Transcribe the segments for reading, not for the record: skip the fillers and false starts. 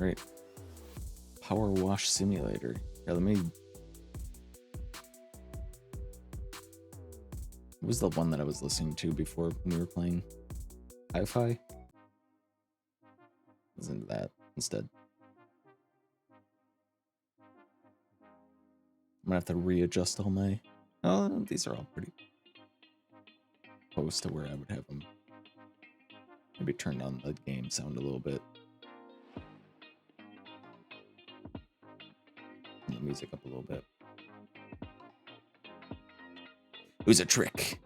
right. Powerwash Simulator. Yeah, let me... What was the one that I was listening to before when we were playing Hi-Fi? Listen to that instead. I'm gonna have to readjust all my... Oh, these are all pretty close to where I would have them. Maybe turn down the game sound a little bit. Turn the music up a little bit. It was a trick.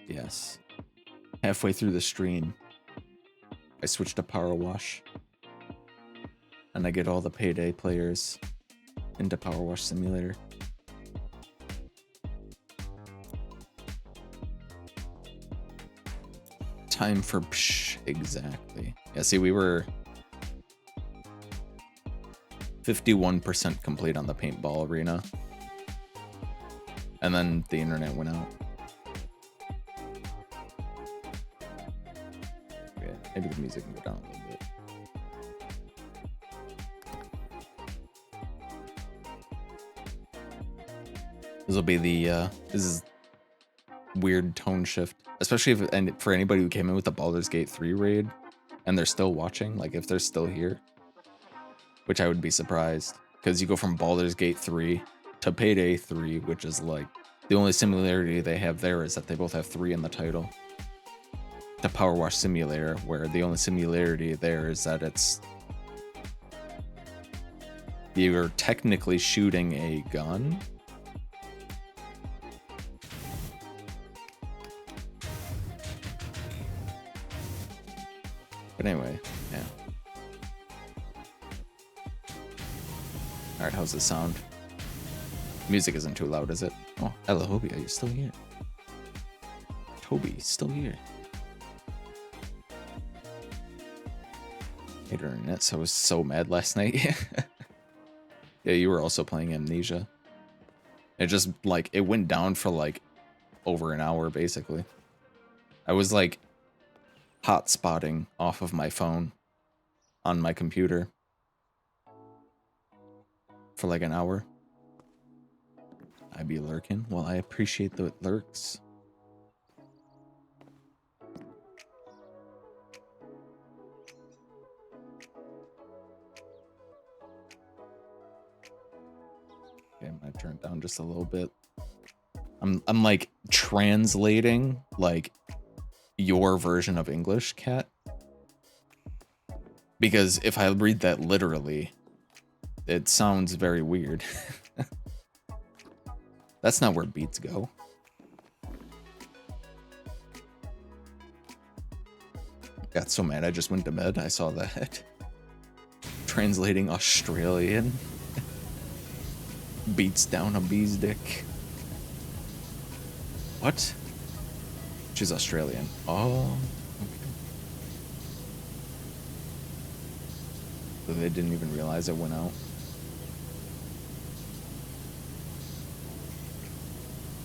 Yes. Halfway through the stream, I switched to Powerwash. And I get all the Payday players into Powerwash Simulator. Time for psh, exactly. Yeah, see, we were 51% complete on the paintball arena. And then the internet went out. Okay, maybe the music can go down a little bit. This will be the, this is weird tone shift. Especially if, and for anybody who came in with the Baldur's Gate 3 raid, and they're still watching, like if they're still here. Which I would be surprised, because you go from Baldur's Gate 3 to Payday 3, which is like, the only similarity they have there is that they both have 3 in the title. To Powerwash Simulator, where the only similarity there is that it's... You're technically shooting a gun. But anyway, yeah. Alright, how's this sound? Music isn't too loud, is it? Oh, hello, Hobie, are you still here? Toby, still here. Internet, so I was so mad last night. Yeah, you were also playing Amnesia. It just, like, it went down for, like, over an hour, basically. I was, like, hotspotting off of my phone on my computer for, like, an hour. I be lurking. Well, I appreciate the lurks. Okay, I'm gonna turn it down just a little bit. I'm like translating like your version of English, Cat. Because if I read that literally, it sounds very weird. That's not where beats go. Got so mad I just went to bed. I saw that. Translating Australian. Beats down a bee's dick. What? She's Australian. Oh. Okay. So they didn't even realize it went out.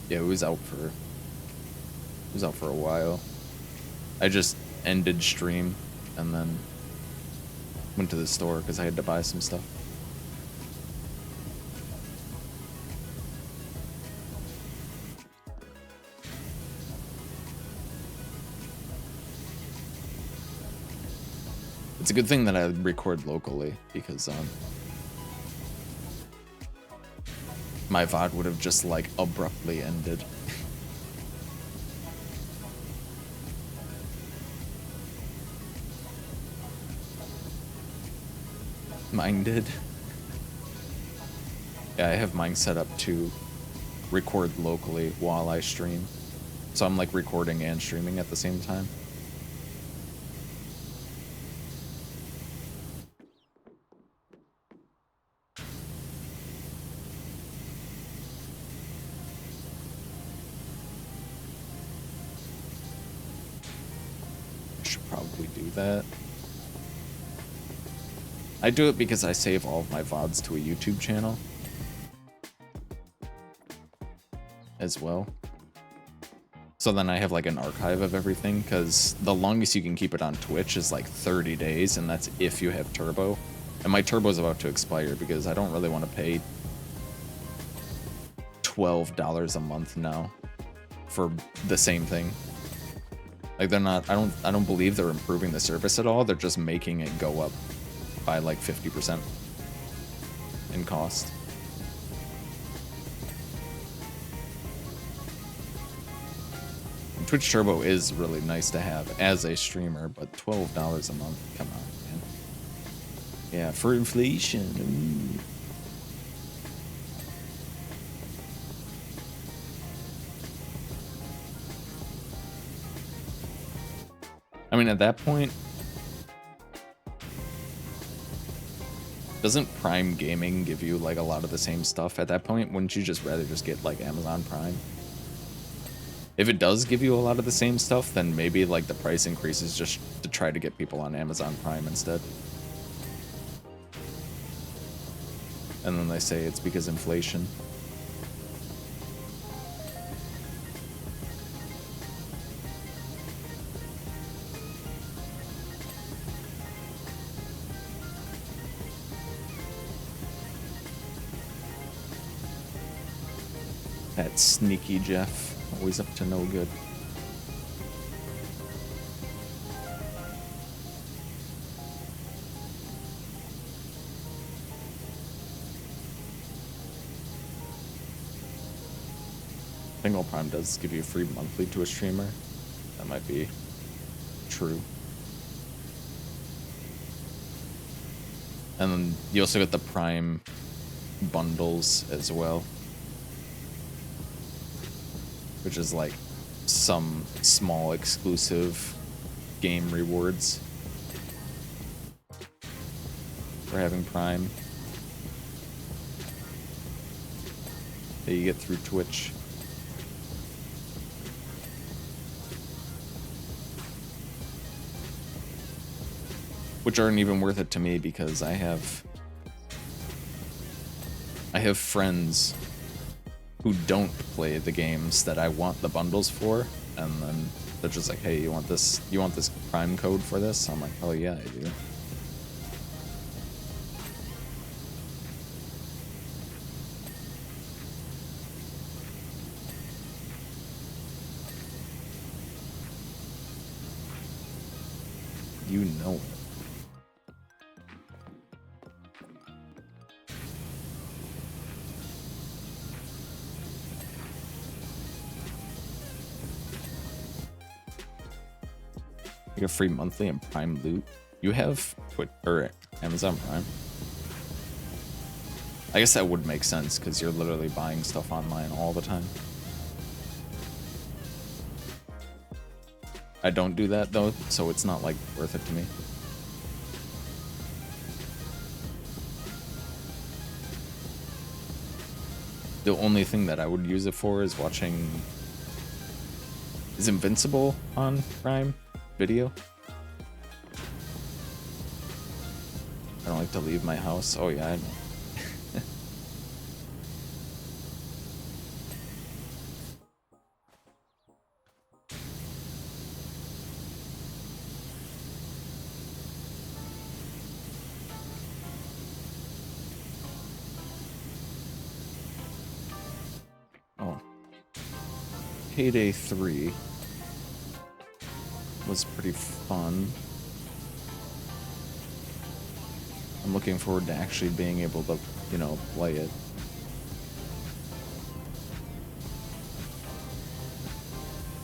Yeah, it was out for a while. I just ended stream and then went to the store because I had to buy some stuff. It's a good thing that I record locally because my VOD would have just like abruptly ended. Mine did. Yeah, I have mine set up to record locally while I stream. So I'm like recording and streaming at the same time. That I do it because I save all of my VODs to a YouTube channel as well. So then I have like an archive of everything, because the longest you can keep it on Twitch is like 30 days, and that's if you have turbo. And my turbo is about to expire because I don't really want to pay $12 a month now for the same thing. Like they're not, I don't believe they're improving the service at all. They're just making it go up by like 50% in cost. And Twitch Turbo is really nice to have as a streamer, but $12 a month, come on, man. Yeah, for inflation. Ooh. I mean, at that point, doesn't Prime Gaming give you like a lot of the same stuff? At that point, wouldn't you just rather just get like Amazon Prime? If it does give you a lot of the same stuff, then maybe like the price increases just to try to get people on Amazon Prime instead. And then they say it's because inflation. That sneaky Jeff, always up to no good. Single Prime does give you a free monthly to a streamer. That might be true. And then you also get the Prime bundles as well, which is like some small exclusive game rewards for having Prime that you get through Twitch. Which aren't even worth it to me because I have friends who don't play the games that I want the bundles for, and then they're just like, hey, you want this Prime code for this? I'm like, oh yeah, I do. You know it. You get free monthly and Prime loot. You have Amazon Prime. I guess that would make sense because you're literally buying stuff online all the time. I don't do that though, so it's not like worth it to me. The only thing that I would use it for is watching... Is Invincible on Prime Video? I don't like to leave my house. Oh yeah, I know. Oh. Payday 3 was pretty fun. I'm looking forward to actually being able to, you know, play it.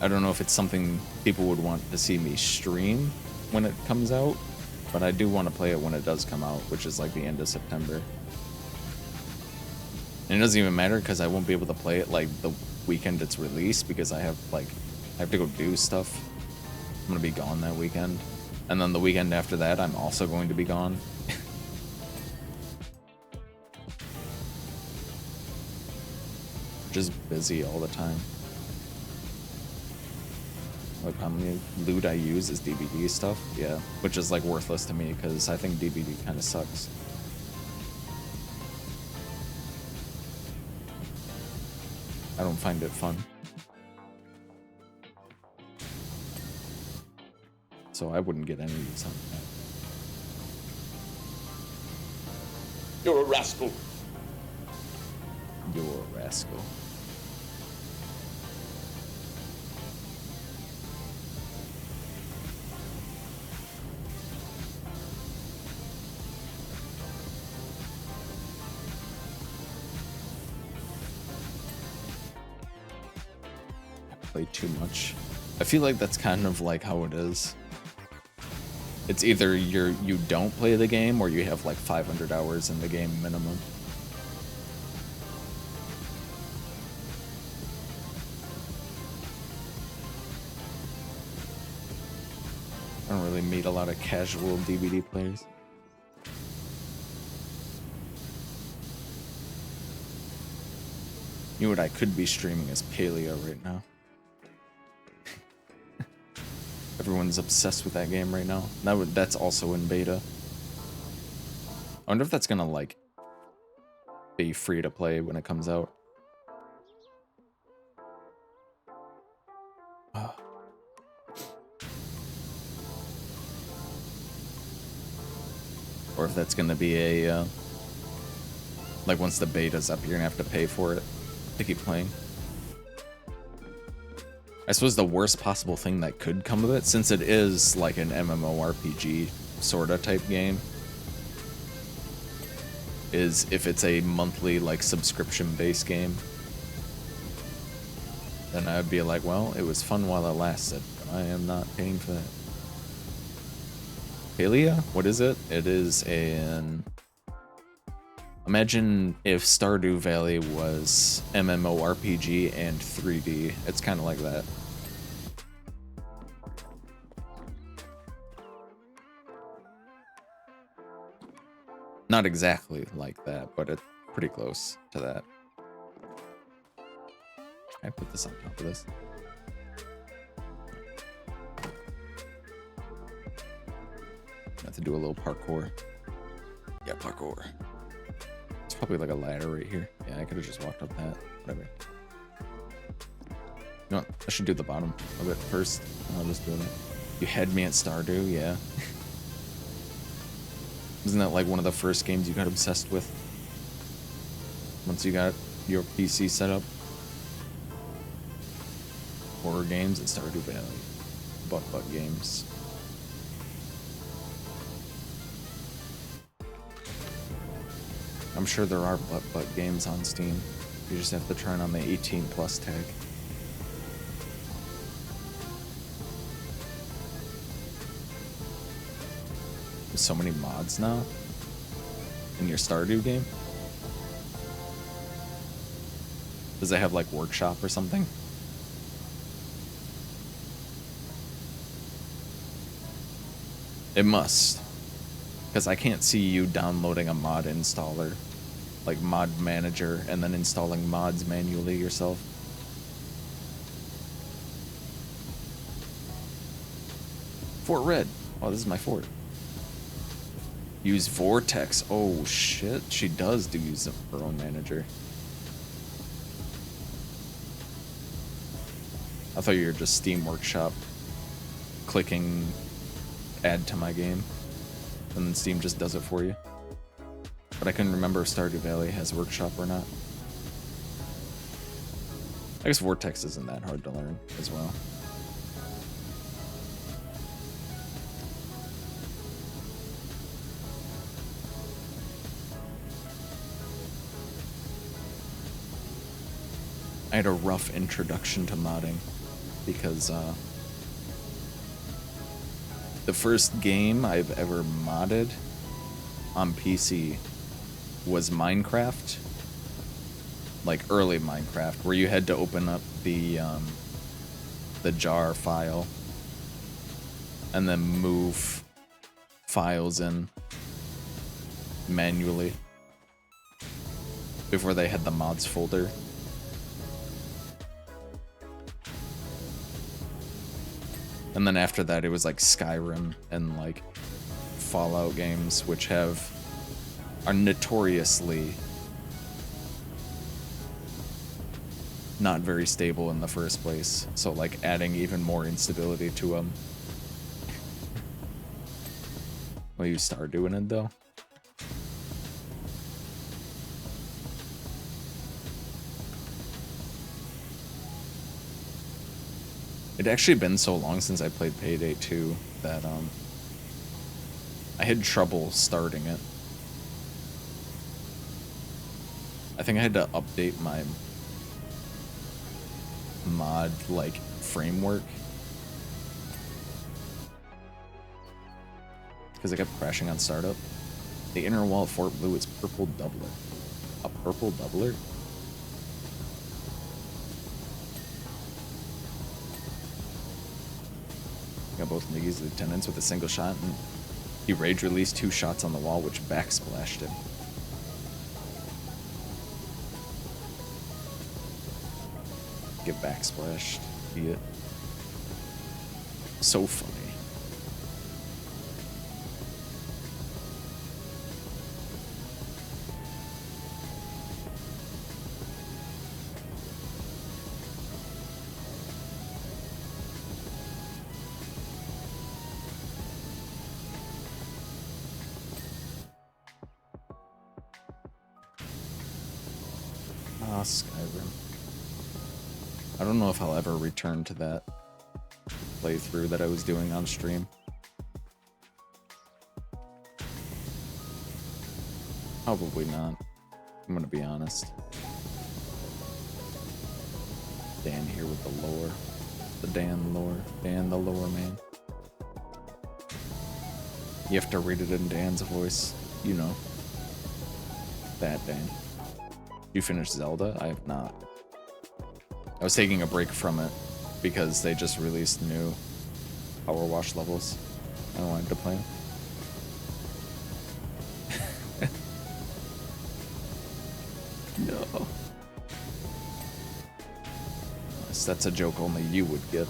I don't know if it's something people would want to see me stream when it comes out, but I do want to play it when it does come out, which is like the end of September. And it doesn't even matter because I won't be able to play it like the weekend it's released because I have to go do stuff. I'm gonna be gone that weekend. And then the weekend after that, I'm also going to be gone. Just busy all the time. Like how many loot I use is DVD stuff? Yeah, which is like worthless to me because I think DVD kind of sucks. I don't find it fun. so I wouldn't get any use out of that. You're a rascal. You're a rascal. Play too much. I feel like that's kind of like how it is. It's either you don't play the game or you have like 500 hours in the game minimum. I don't really meet a lot of casual DVD players. You know what I could be streaming as Paleo right now. Everyone's obsessed with that game right now. That's also in beta. I wonder if that's gonna like be free to play when it comes out. Or if that's gonna be a like once the beta's up, you're gonna have to pay for it to keep playing. I suppose the worst possible thing that could come of it, since it is like an MMORPG sorta type game, is if it's a monthly like subscription-based game. Then I'd be like, well, it was fun while it lasted, but I am not paying for that. Palia? What is it? It is an... Imagine if Stardew Valley was MMORPG and 3D. It's kind of like that. Not exactly like that, but it's pretty close to that. Can I put this on top of this? I have to do a little parkour. Yeah, parkour. It's probably like a ladder right here. Yeah, I could have just walked up that. Whatever. You know what? I should do the bottom of it first. I'll just do that. You had me at Stardew, yeah. Isn't that like one of the first games you got obsessed with? Once you got your PC set up? Horror games and Stardew Valley. Butt games. I'm sure there are butt games on Steam. You just have to turn on the 18+ tag. There's so many mods now in your Stardew game. Does it have like workshop or something? It must, because I can't see you downloading a mod installer, like mod manager, and then installing mods manually yourself. Fort Red. Oh, this is my fort. Use Vortex. Oh shit, she does use her own manager. I thought you were just Steam Workshop clicking add to my game, and then Steam just does it for you. But I couldn't remember if Stardew Valley has Workshop or not. I guess Vortex isn't that hard to learn as well. I had a rough introduction to modding because the first game I've ever modded on PC was Minecraft, like early Minecraft, where you had to open up the jar file and then move files in manually before they had the mods folder. And then after that, it was like Skyrim and like Fallout games, which are notoriously not very stable in the first place. So like adding even more instability to them when you start doing it though. It'd actually been so long since I played Payday 2 that I had trouble starting it. I think I had to update my mod like framework because I kept crashing on startup. The inner wall of Fort Blue is purple doubler. A purple doubler? Got both Miggy's lieutenants with a single shot, and he rage released 2 shots on the wall, which backsplashed him. Get backsplashed. Yeah. So funny. Ah, Skyrim. I don't know if I'll ever return to that playthrough that I was doing on stream. Probably not. I'm gonna be honest. Dan here with the lore. The Dan lore. Dan the lore man. You have to read it in Dan's voice. You know. That Dan. You finished Zelda? I have not. I was taking a break from it because they just released new Powerwash levels. I wanted to play them. No. That's a joke only you would get.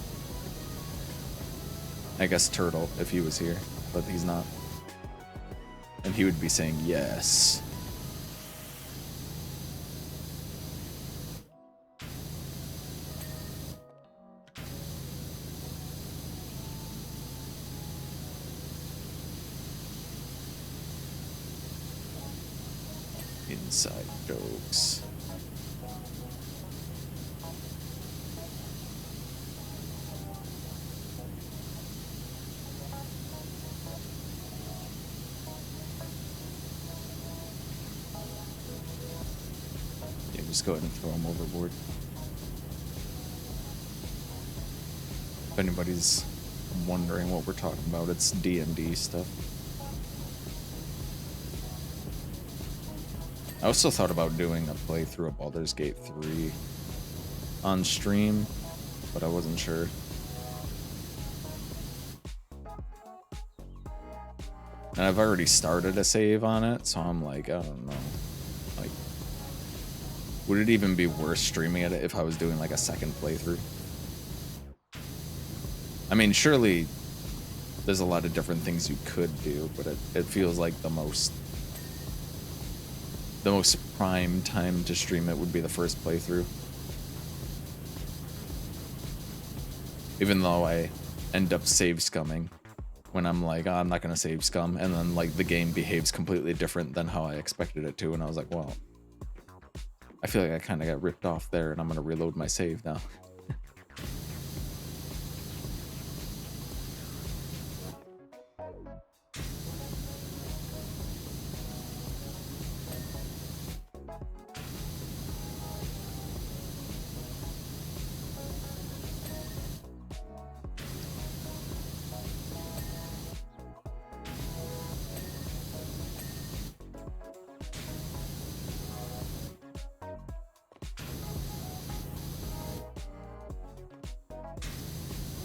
I guess Turtle, if he was here, but he's not. And he would be saying yes. Inside jokes. Yeah, just go ahead and throw them overboard. If anybody's wondering what we're talking about, it's D&D stuff. I also thought about doing a playthrough of Baldur's Gate 3 on stream, but I wasn't sure. And I've already started a save on it, so I'm like, I don't know. Like, would it even be worth streaming it if I was doing like a second playthrough? I mean, surely there's a lot of different things you could do, but it feels like the most prime time to stream it would be the first playthrough. Even though I end up save scumming when I'm like, oh, I'm not gonna save scum, and then like the game behaves completely different than how I expected it to, and I was like, well, I feel like I kind of got ripped off there, and I'm gonna reload my save now.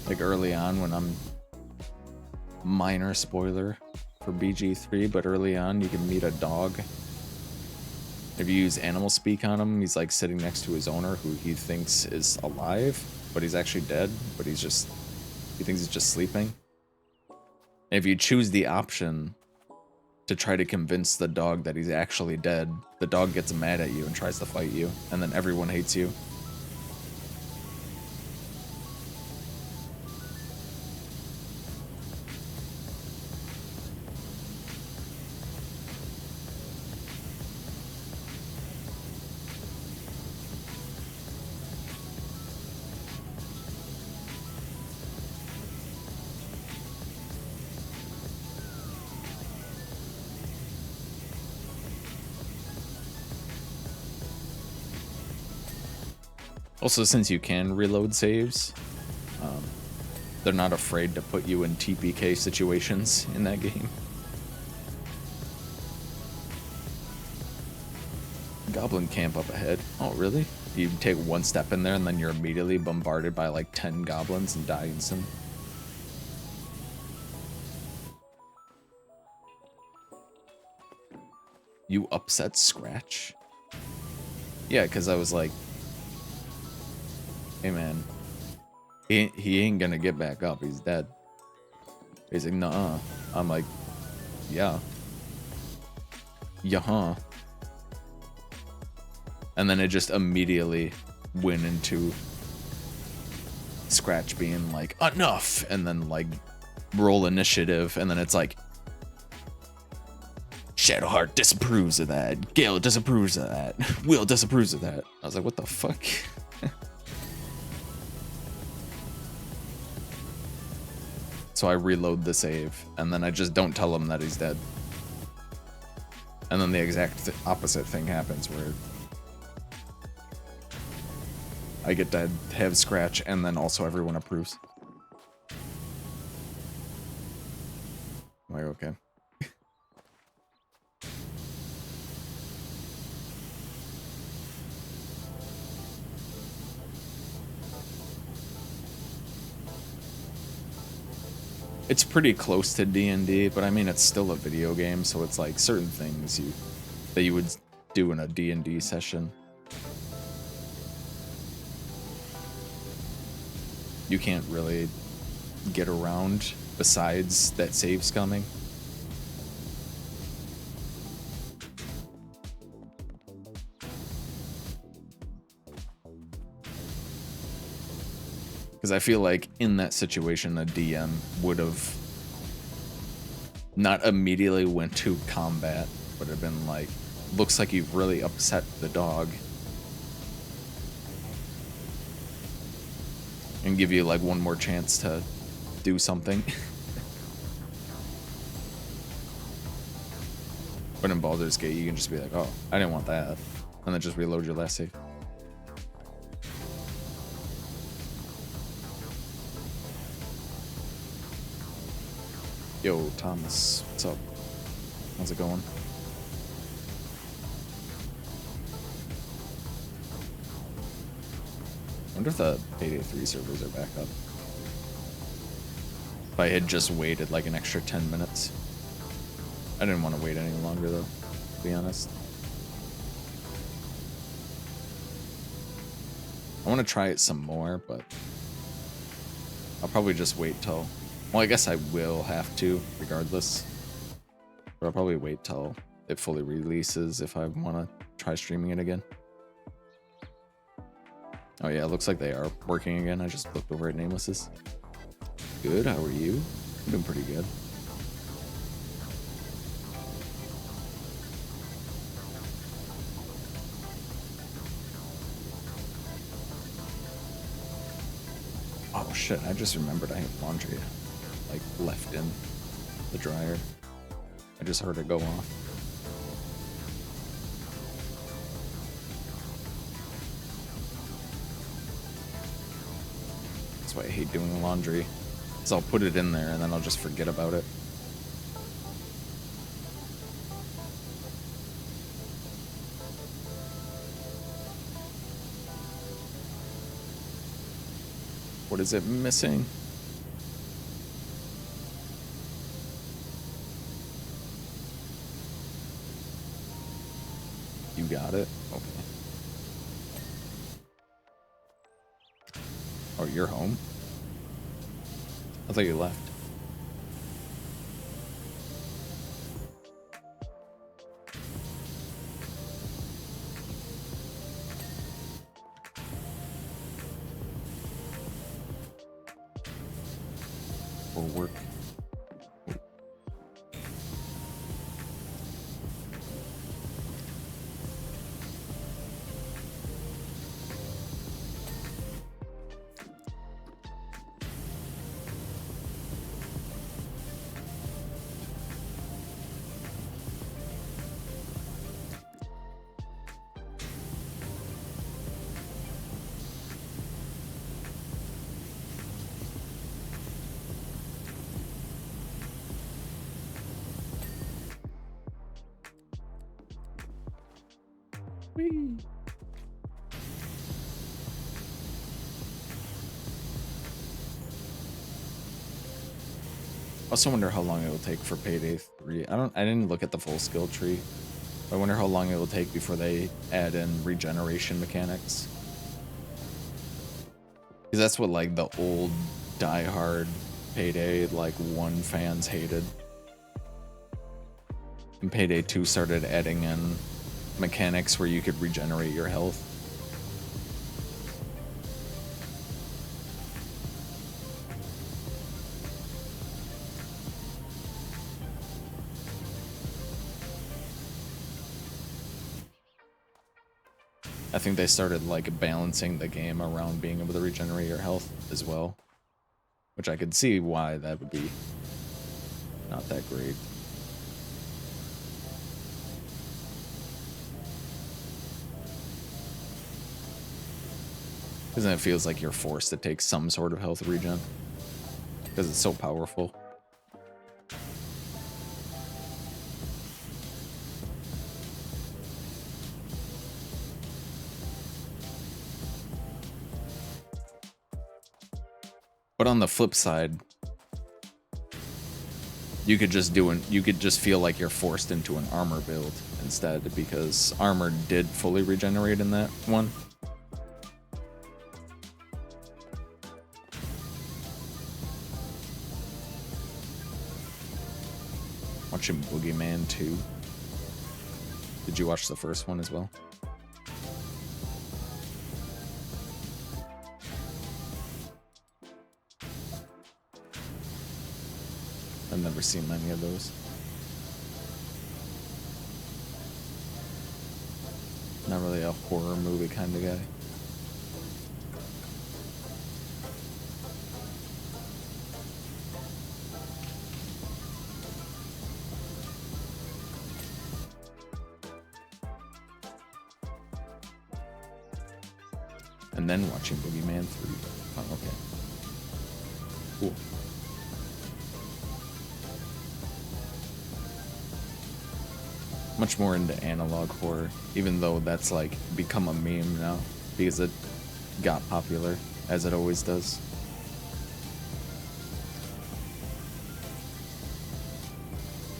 Like early on when I'm minor spoiler for BG3, but early on you can meet a dog. If you use animal speak on him, he's like sitting next to his owner who he thinks is alive, but he's actually dead, but he thinks he's just sleeping. And if you choose the option to try to convince the dog that he's actually dead, the dog gets mad at you and tries to fight you, and then everyone hates you. Also, since you can reload saves, they're not afraid to put you in TPK situations in that game. Goblin camp up ahead. Oh, really? You take one step in there and then you're immediately bombarded by like 10 goblins and die instantly. You upset Scratch? Yeah, because I was like, hey man, he ain't gonna get back up. He's dead. He's like, nuh-uh. I'm like, yeah. Yeah-huh. And then it just immediately went into Scratch being like, enough! And then like, roll initiative, and then it's like, Shadowheart disapproves of that. Gale disapproves of that. Will disapproves of that. I was like, what the fuck? So I reload the save, and then I just don't tell him that he's dead. And then the exact opposite thing happens, where I get to have Scratch, and then also everyone approves. I'm like, okay. It's pretty close to D&D, but I mean, it's still a video game, so it's like certain things that you would do in a D&D session. You can't really get around besides that save's coming. Because I feel like in that situation, a DM would have not immediately went to combat, but have been like, looks like you've really upset the dog. And give you like one more chance to do something. But in Baldur's Gate, you can just be like, oh, I didn't want that. And then just reload your last save. Yo, Thomas, what's up? How's it going? I wonder if the Payday 3 servers are back up. If I had just waited like an extra 10 minutes. I didn't want to wait any longer though, to be honest. I want to try it some more, but I'll probably just wait till... Well, I guess I will have to, regardless. But I'll probably wait till it fully releases if I want to try streaming it again. Oh yeah, it looks like they are working again. I just looked over at Nameless's. Good, how are you? I'm doing pretty good. Oh shit, I just remembered I have laundry like left in the dryer. I just heard it go off. That's why I hate doing laundry. Because I'll put it in there and then I'll just forget about it. What is it missing? You got it? Okay. Oh, you're home? I thought you left. For work. Whee! I also wonder how long it will take for Payday 3. I didn't look at the full skill tree. I wonder how long it will take before they add in regeneration mechanics. Because that's what like the old diehard Payday like 1 fans hated. And Payday 2 started adding in mechanics where you could regenerate your health. I think they started like balancing the game around being able to regenerate your health as well, which I could see why that would be not that great. Because then it feels like you're forced to take some sort of health regen because it's so powerful. But on the flip side, you could just feel like you're forced into an armor build instead, because armor did fully regenerate in that one. Watching Boogeyman 2. Did you watch the first one as well? I've never seen many of those. Not really a horror movie kind of guy. And then watching Boogeyman 3. Oh, okay. Cool. Much more into analog horror, even though that's like become a meme now because it got popular, as it always does.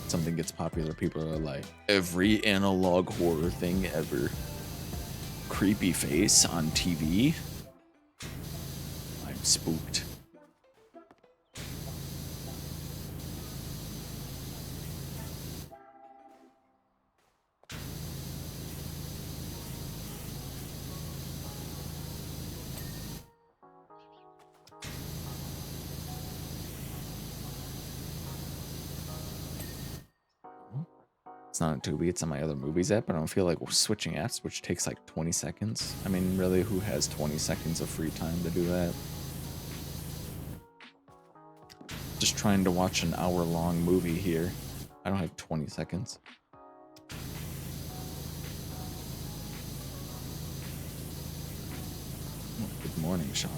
Something gets popular, people are like, every analog horror thing ever. Creepy face on TV. I'm spooked. It's not on Tubi, it's on my other movies app, but I don't feel like we're switching apps, which takes like 20 seconds. I mean, really, who has 20 seconds of free time to do that? Just trying to watch an hour-long movie here. I don't have 20 seconds. Oh, good morning, Shar.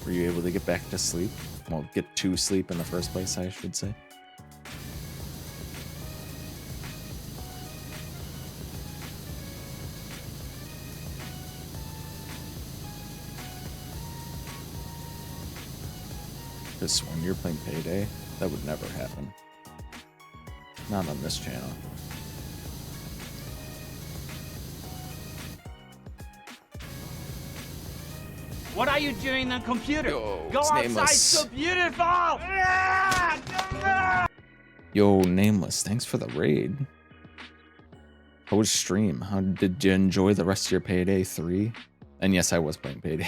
Were you able to get back to sleep? Well, get to sleep in the first place, I should say. Because when you're playing Payday, that would never happen. Not on this channel. What are you doing on computer? Yo, Go it's outside, Nameless. so beautiful! Yo, Nameless, thanks for the raid. How was stream? How did you enjoy the rest of your Payday 3? And yes, I was playing Payday.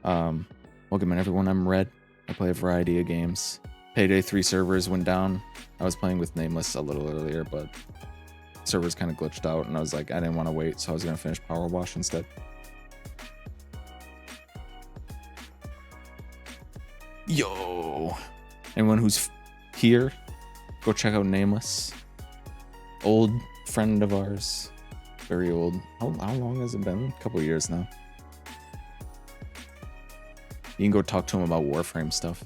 Welcome in everyone, I'm Red. I play a variety of games. Payday 3 servers went down. I was playing with Nameless a little earlier, but servers kind of glitched out, and I was like, I didn't want to wait, so I was going to finish Powerwash instead. Yo! Anyone who's here, go check out Nameless. Old friend of ours. Very old. How long has it been? A couple years now. You can go talk to him about Warframe stuff.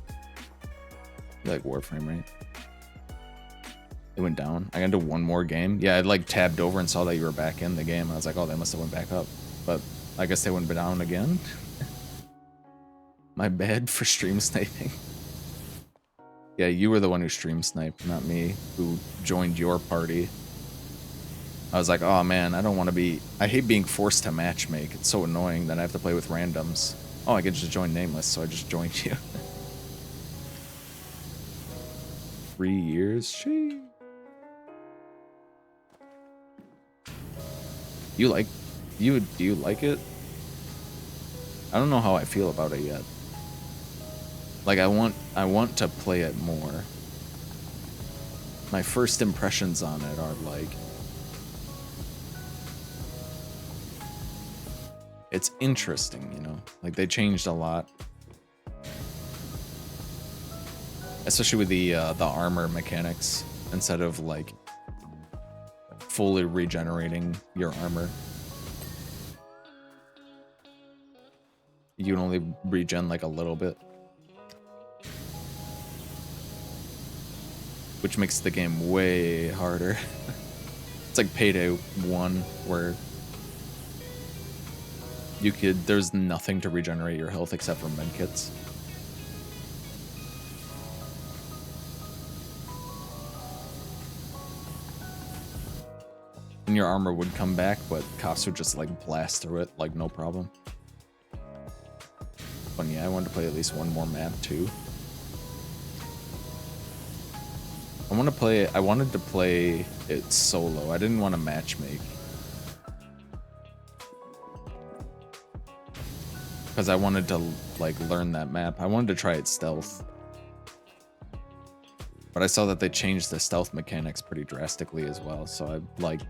You like Warframe, right? It went down. I got to one more game. Yeah, I like tabbed over and saw that you were back in the game. I was like, oh, they must have went back up. But I guess they went down again. My bad for stream sniping. Yeah, you were the one who stream sniped, not me, who joined your party. I was like, oh man, I don't want to be... I hate being forced to matchmake. It's so annoying that I have to play with randoms. Oh, I could just join nameless, so I just joined you. 3 years? Sheesh. Do you like it? I don't know how I feel about it yet. Like I want to play it more. My first impressions on it are like, it's interesting, you know? Like they changed a lot. Especially with the armor mechanics, instead of like fully regenerating your armor. You can only regen like a little bit. Which makes the game way harder. It's like Payday 1, where there's nothing to regenerate your health except for medkits. And your armor would come back, but cops would just like blast through it like no problem. But yeah, I wanted to play at least one more map too. I wanted to play it solo. I didn't want to matchmake. Because I wanted to like learn that map. I wanted to try it stealth. But I saw that they changed the stealth mechanics pretty drastically as well, so I like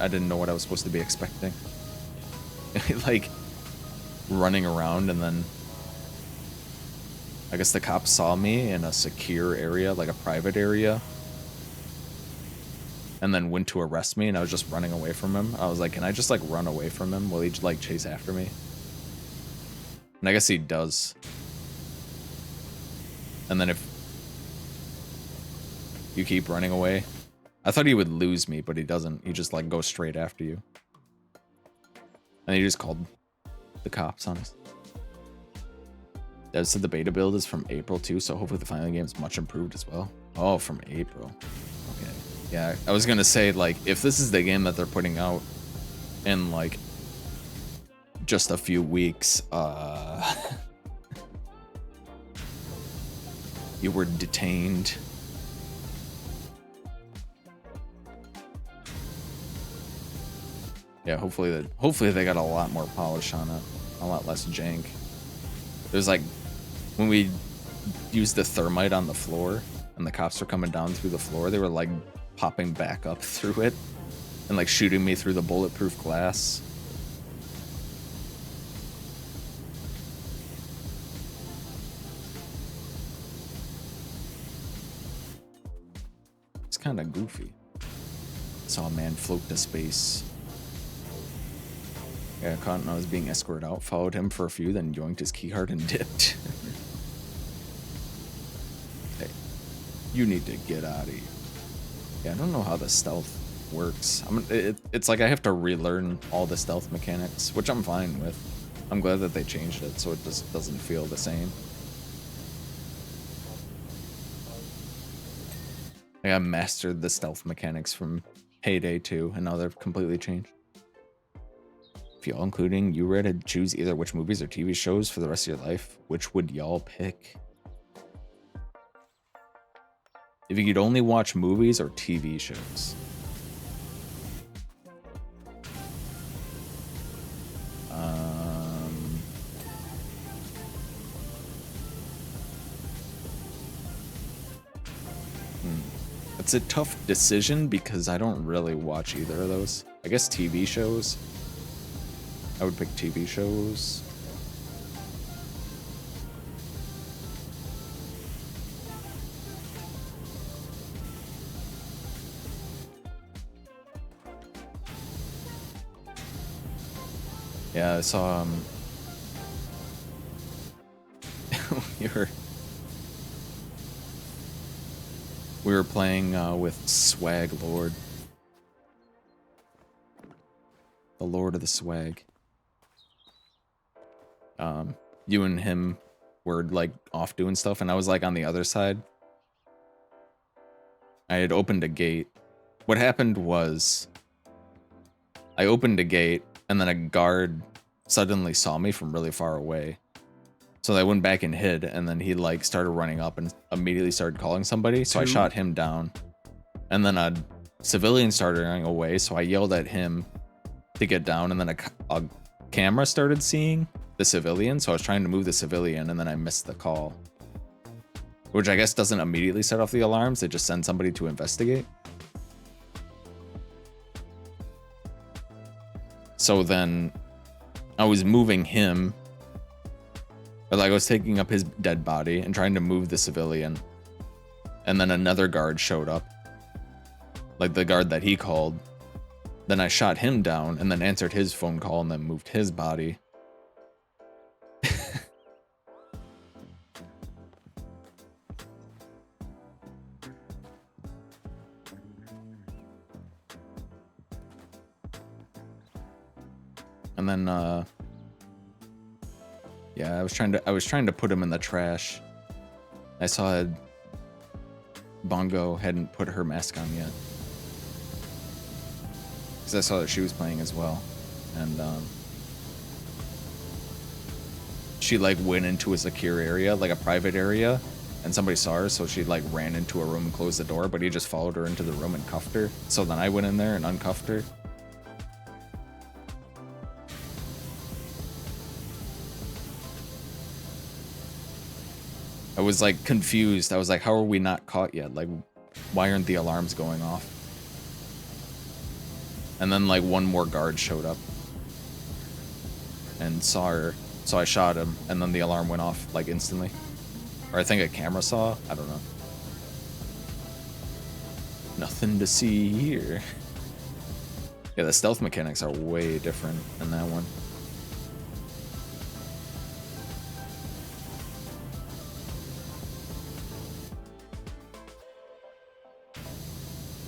I didn't know what I was supposed to be expecting. Like running around, and then I guess the cops saw me in a secure area, like a private area, and then went to arrest me, and I was just running away from him. I was like, can I just like run away from him? Will he like chase after me? And I guess he does. And then if you keep running away, I thought he would lose me, but he doesn't. He just like goes straight after you. And he just called the cops on us. Dev said the beta build is from April too, so hopefully the final game is much improved as well. Oh, from April. Okay. Yeah, I was gonna say, like, if this is the game that they're putting out in like just a few weeks, you were detained. Yeah, hopefully they got a lot more polish on it, a lot less jank. There's like, when we used the thermite on the floor and the cops were coming down through the floor, they were like popping back up through it and like shooting me through the bulletproof glass. It's kind of goofy. Saw a man float to space. Yeah, caught and I was being escorted out, followed him for a few, then yoinked his keycard and dipped. Hey, you need to get out of here. Yeah, I don't know how the stealth works. It's like I have to relearn all the stealth mechanics, which I'm fine with. I'm glad that they changed it so it just doesn't feel the same. Like I mastered the stealth mechanics from Payday 2, and now they're completely changed. If y'all, including you, Red, had choose either which movies or TV shows for the rest of your life, which would y'all pick? If you could only watch movies or TV shows. It's a tough decision because I don't really watch either of those. I guess TV shows. I would pick TV shows. Yeah, I saw We were playing with Swag Lord. The Lord of the Swag. You and him were like off doing stuff, and I was like on the other side. I had opened a gate. What happened was I opened a gate, and then a guard suddenly saw me from really far away. So I went back and hid, and then he like started running up and immediately started calling somebody. So I shot him down, and then a civilian started running away. So I yelled at him to get down, and then a camera started seeing the civilian. So I was trying to move the civilian, and then I missed the call, which I guess doesn't immediately set off the alarms. It just sends somebody to investigate. So then I was moving him. But like I was taking up his dead body and trying to move the civilian. And then another guard showed up. Like the guard that he called. Then I shot him down and then answered his phone call and then moved his body. And then yeah, I was trying to put him in the trash. I saw Bongo hadn't put her mask on yet. Because I saw that she was playing as well. And she like went into a secure area, like a private area, and somebody saw her, so she like ran into a room and closed the door, but he just followed her into the room and cuffed her. So then I went in there and uncuffed her. I was like confused. I was like, how are we not caught yet? Like, why aren't the alarms going off? And then like one more guard showed up and saw her. So I shot him, and then the alarm went off like instantly. Or I think a camera saw. I don't know. Nothing to see here. Yeah, the stealth mechanics are way different in that one.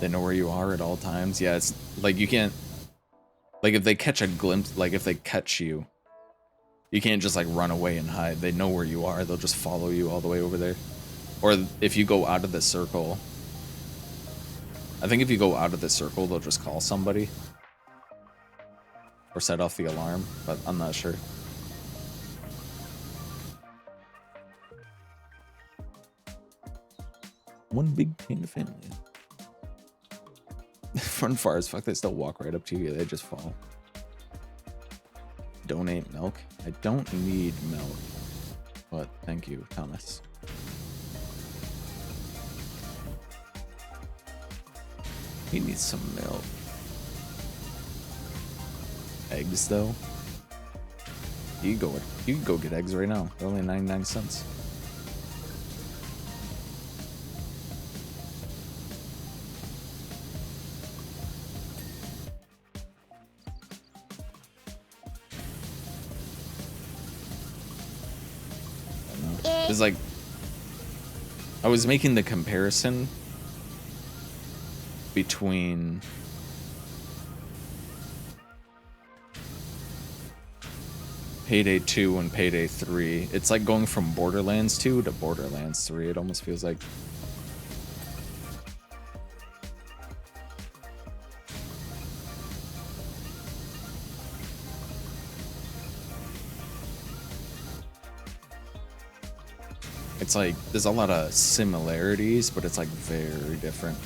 They know where you are at all times. Yeah, it's like you can't, like if they catch a glimpse, like if they catch you, you can't just like run away and hide. They know where you are. They'll just follow you all the way over there. Or if you go out of the circle, I think if you go out of the circle, they'll just call somebody or set off the alarm, but I'm not sure. One big panda family. Run far as fuck, they still walk right up to you. They just fall. Donate milk. I don't need milk, but thank you, Thomas. He needs some milk. Eggs, though. You can go get eggs right now. They're only 99 cents. It's like, I was making the comparison between Payday 2 and Payday 3. It's like going from Borderlands 2 to Borderlands 3. It almost feels like. It's like, there's a lot of similarities, but it's like very different.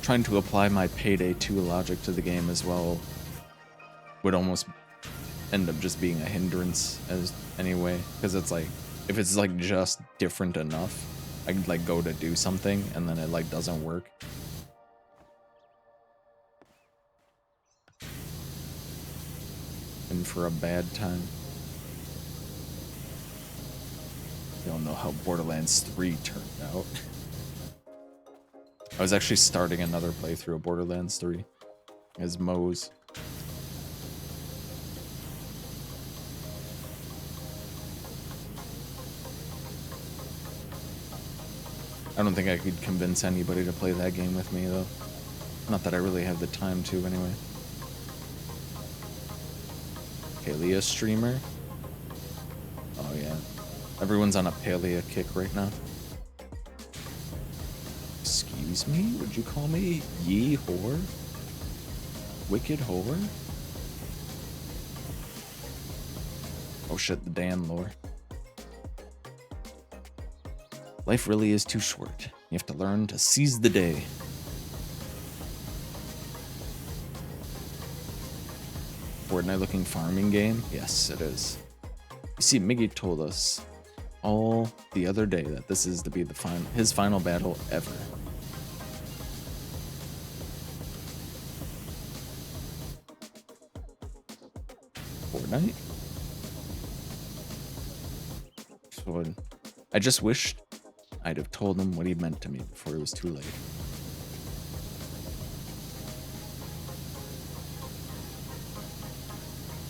Trying to apply my Payday 2 logic to the game as well would almost end up just being a hindrance as anyway, because it's like, if it's like just different enough, I could like go to do something and then it like doesn't work. And for a bad time. You don't know how Borderlands 3 turned out. I was actually starting another playthrough of Borderlands 3 as Moe's. I don't think I could convince anybody to play that game with me, though. Not that I really have the time to, anyway. Palea streamer? Oh, yeah. Everyone's on a Palea kick right now. Excuse me? Would you call me ye whore? Wicked whore? Oh shit, the Dan lore. Life really is too short. You have to learn to seize the day. Fortnite looking farming game? Yes, it is. You see, Miggy told us all the other day that this is to be the his final battle ever. Fortnite? So I just wished I'd have told him what he meant to me before it was too late.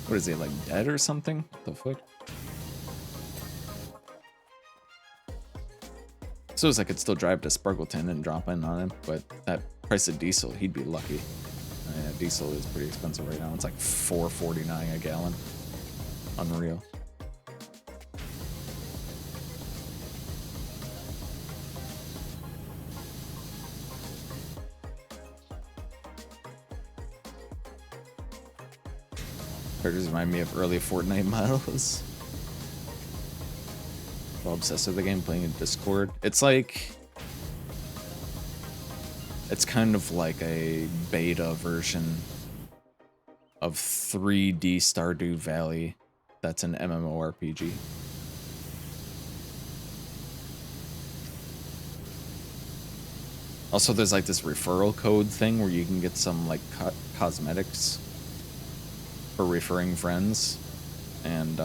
What is he, like dead or something? What the fuck? So I could still drive to Sparkleton and drop in on him, but that price of diesel, he'd be lucky. Yeah, diesel is pretty expensive right now. It's like $4.49 a gallon. Unreal. Characters remind me of early Fortnite models. Well, obsessed with the game, playing in Discord. It's like... It's kind of like a beta version of 3D Stardew Valley that's an MMORPG. Also, there's like this referral code thing where you can get some like cosmetics for referring friends, and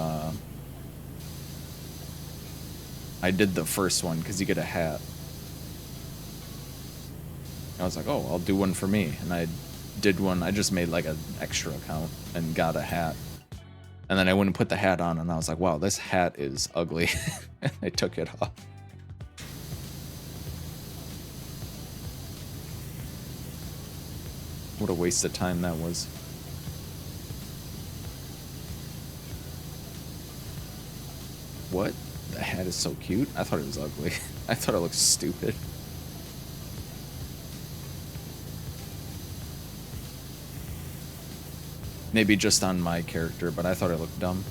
I did the first one because you get a hat. I was like, oh, I'll do one for me, and I did one. I just made like an extra account and got a hat, and then I went and put the hat on, and I was like, wow, this hat is ugly. And I took it off. What a waste of time that was. What? The hat is so cute? I thought it was ugly. I thought it looked stupid. Maybe just on my character, but I thought it looked dumb.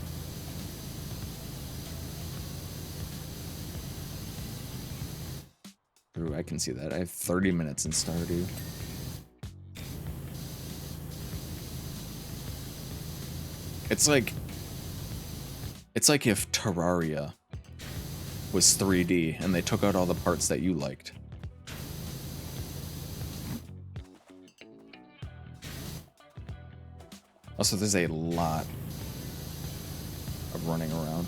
Ooh, I can see that. I have 30 minutes in Stardew. It's like if Terraria was 3D and they took out all the parts that you liked. Also, there's a lot of running around.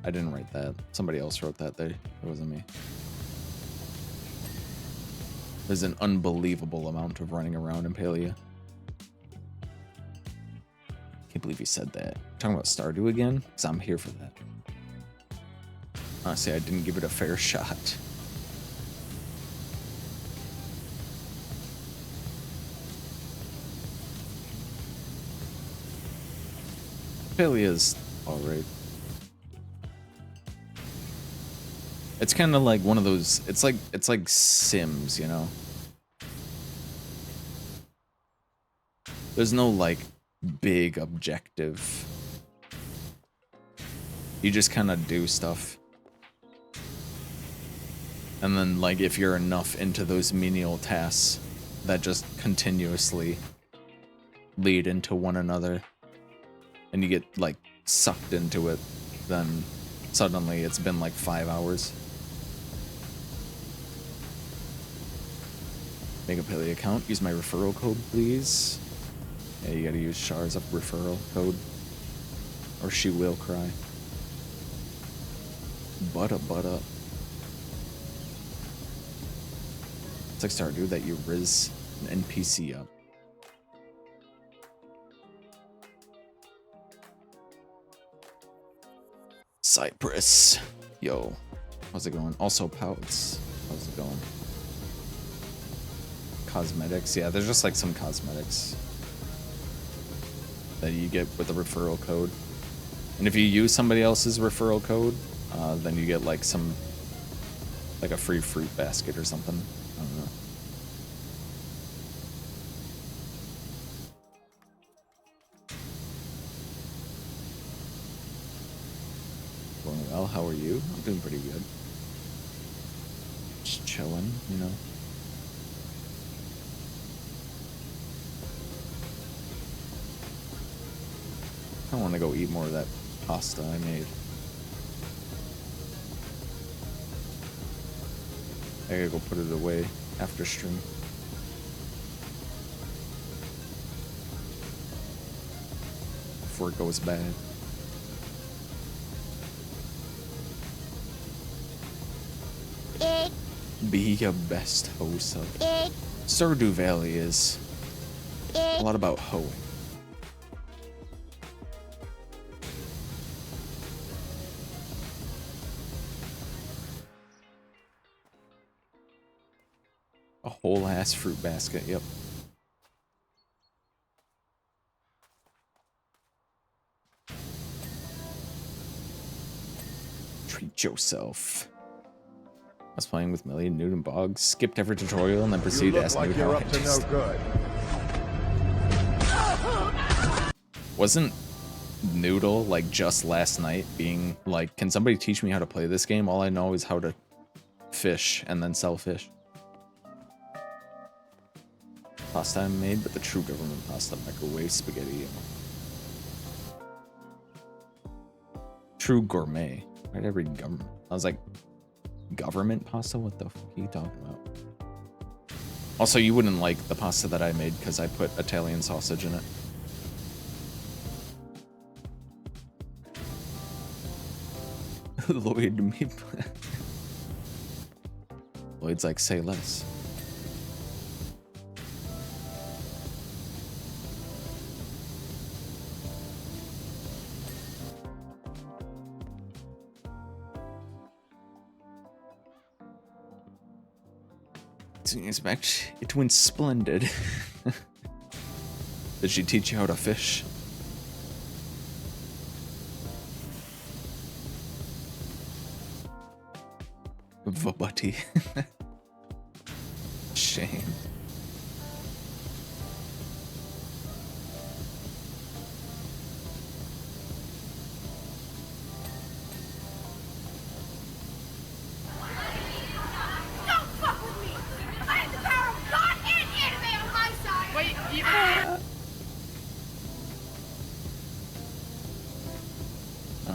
I didn't write that. Somebody else wrote that there. It wasn't me. There's an unbelievable amount of running around in Palea. Can't believe he said that. Talking about Stardew again? Because I'm here for that. Honestly, I didn't give it a fair shot. Palea's alright. It's kind of like one of those. It's like Sims, you know. There's no like big objective. You just kind of do stuff. And then like if you're enough into those menial tasks that just continuously lead into one another and you get like sucked into it, then suddenly it's been like 5 hours. Make a Palea account. Use my referral code, please. Yeah, you gotta use Char's up referral code, or she will cry. Butt up. It's like Stardew that you rizz an NPC up. Cypress. Yo, how's it going? Also, pouts. How's it going? Cosmetics. Yeah, there's just like some cosmetics that you get with the referral code. And if you use somebody else's referral code, then you get like a free fruit basket or something. I don't know. Going well. How are you? I'm doing pretty good. Just chilling, you know. I want to go eat more of that pasta I made. I gotta go put it away after stream. Before it goes bad. Be your best hoe sub. Stardew Valley is a lot about hoeing. A whole ass fruit basket, yep. Treat yourself. I was playing with Millie and Newton Boggs, skipped every tutorial, and then proceeded to ask Newt how it tastes. Wasn't Noodle, like, just last night being like, can somebody teach me how to play this game? All I know is how to fish and then sell fish. Pasta I made, but the true government pasta, microwave spaghetti. True gourmet. Why did I read government? I was like, government pasta? What the fuck are you talking about? Also, you wouldn't like the pasta that I made because I put Italian sausage in it. Lloyd me. Lloyd's like, say less. It went splendid. Did she teach you how to fish? Vabati. Shame.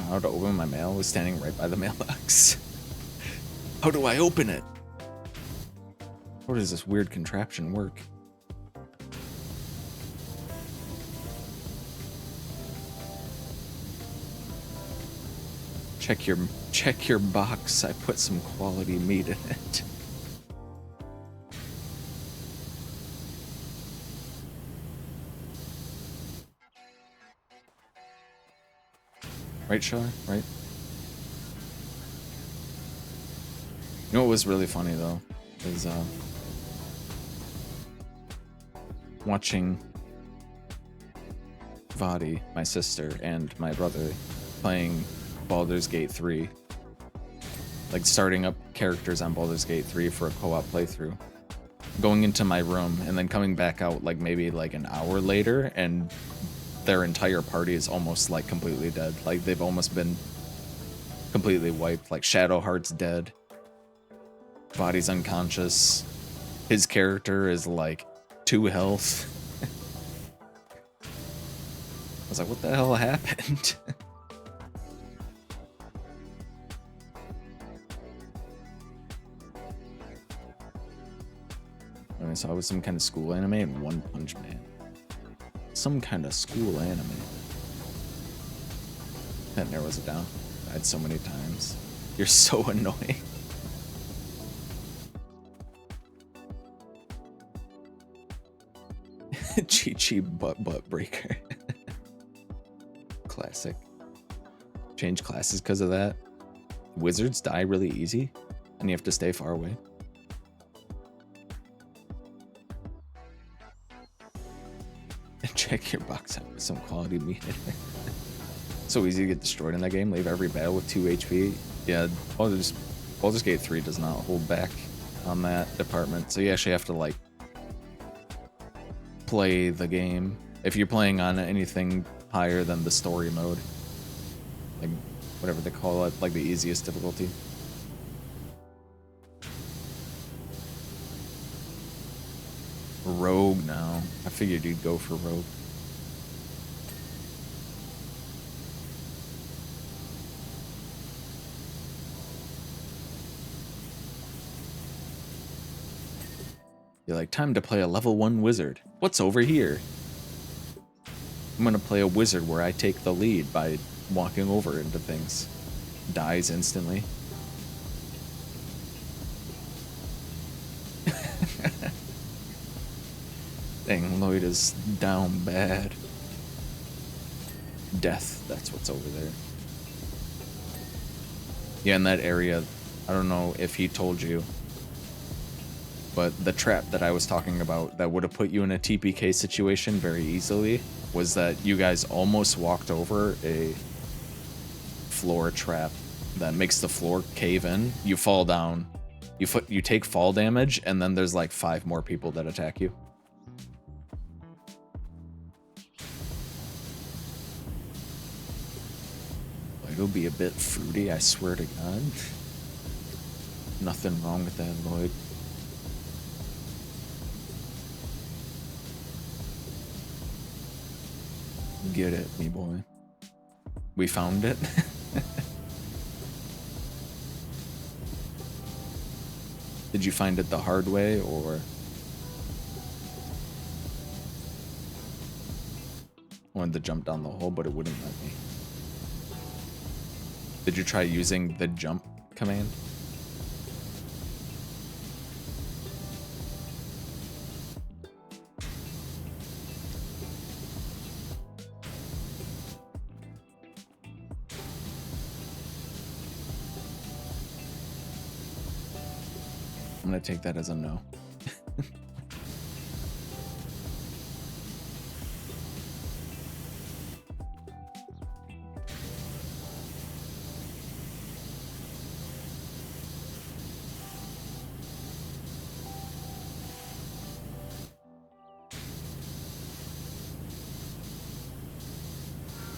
How to open my mail was standing right by the mailbox. How do I open it? How does this weird contraption work? Check your box. I put some quality meat in it. Right, Shar? Right? You know what was really funny though is watching Vadi, my sister, and my brother playing Baldur's Gate 3. Like starting up characters on Baldur's Gate 3 for a co-op playthrough. Going into my room and then coming back out like maybe like an hour later and their entire party is almost like completely dead. Like they've almost been completely wiped. Like Shadowheart's dead. Body's unconscious. His character is like 2 health. I was like, what the hell happened? I saw it was some kind of school anime and One Punch Man. Some kind of school anime. That narrows it down. I died so many times. You're so annoying. Chi-Chi butt breaker. Classic. Change classes because of that. wizards die really easy, and you have to stay far away. Check your box out with some quality meat. So easy to get destroyed in that game. Leave every battle with 2 HP. Yeah, Baldur's Gate 3 does not hold back on that department. So you actually have to like play the game. If you're playing on anything higher than the story mode, like whatever they call it, like the easiest difficulty. Rogue now. I figured you'd go for Rogue. You're like, time to play a level 1 wizard. What's over here? I'm gonna play a wizard where I take the lead by walking over into things. Dies instantly. Dang, Lloyd is down bad. Death, that's what's over there. Yeah, in that area, I don't know if he told you, but the trap that I was talking about that would have put you in a TPK situation very easily was that you guys almost walked over a floor trap that makes the floor cave in. You fall down, you take fall damage, and then there's like 5 more people that attack you. It'll be a bit fruity, I swear to God. Nothing wrong with that, Lloyd. Get it, me boy. We found it. Did you find it the hard way, or? I wanted to jump down the hole, but it wouldn't let me. Did you try using the jump command? I'm gonna take that as a no.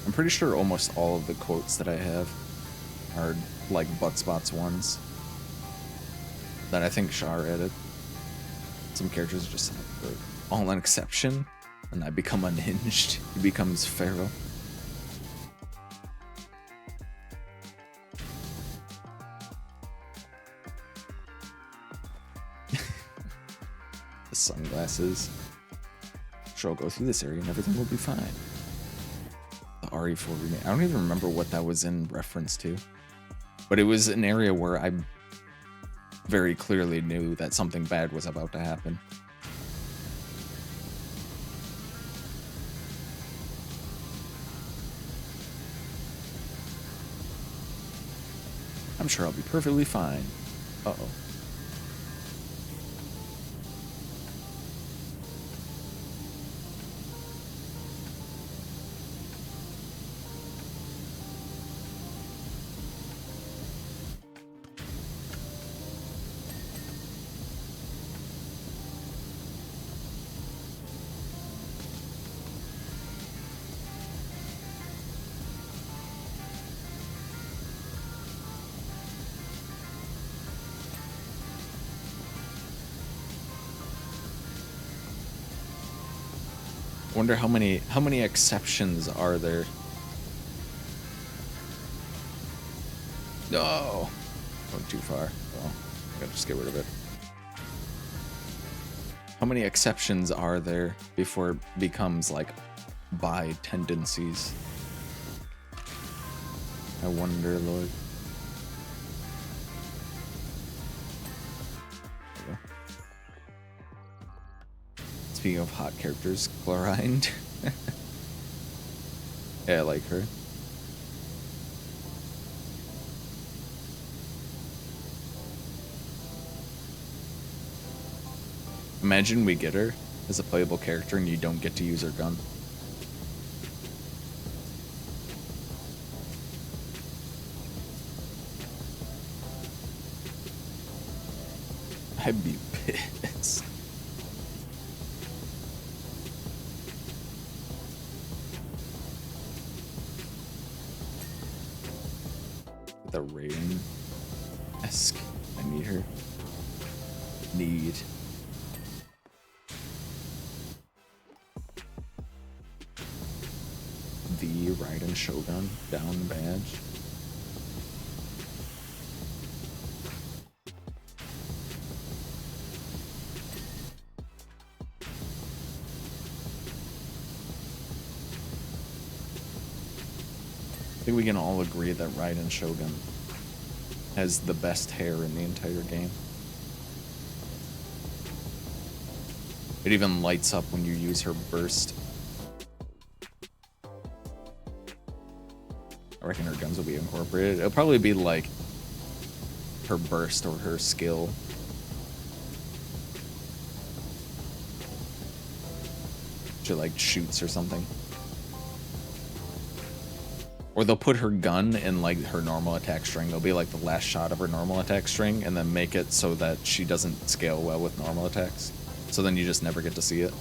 I'm pretty sure almost all of the quotes that I have are like butt spots ones that I think Shar added. Some characters are just all an exception, and I become unhinged. He becomes feral. The sunglasses. Sure, I'll go through this area and everything will be fine. The RE4 remake. I don't even remember what that was in reference to, but it was an area where I very clearly knew that something bad was about to happen. I'm sure I'll be perfectly fine. Uh-oh. Wonder how many exceptions are there? No, went too far. Well, I gotta just get rid of it. How many exceptions are there before it becomes like by tendencies? I wonder, Lord. Speaking of hot characters, Chlorine. Yeah, I like her. Imagine we get her as a playable character and you don't get to use her gun. I'd be pissed. The Raiden-esque. I need her. Need. The Raiden Shogun down badge. I think we can all agree that Raiden Shogun has the best hair in the entire game. It even lights up when you use her burst. I reckon her guns will be incorporated. It'll probably be like her burst or her skill. She like shoots or something. Or they'll put her gun in like her normal attack string. They'll be like the last shot of her normal attack string and then make it so that she doesn't scale well with normal attacks. So then you just never get to see it.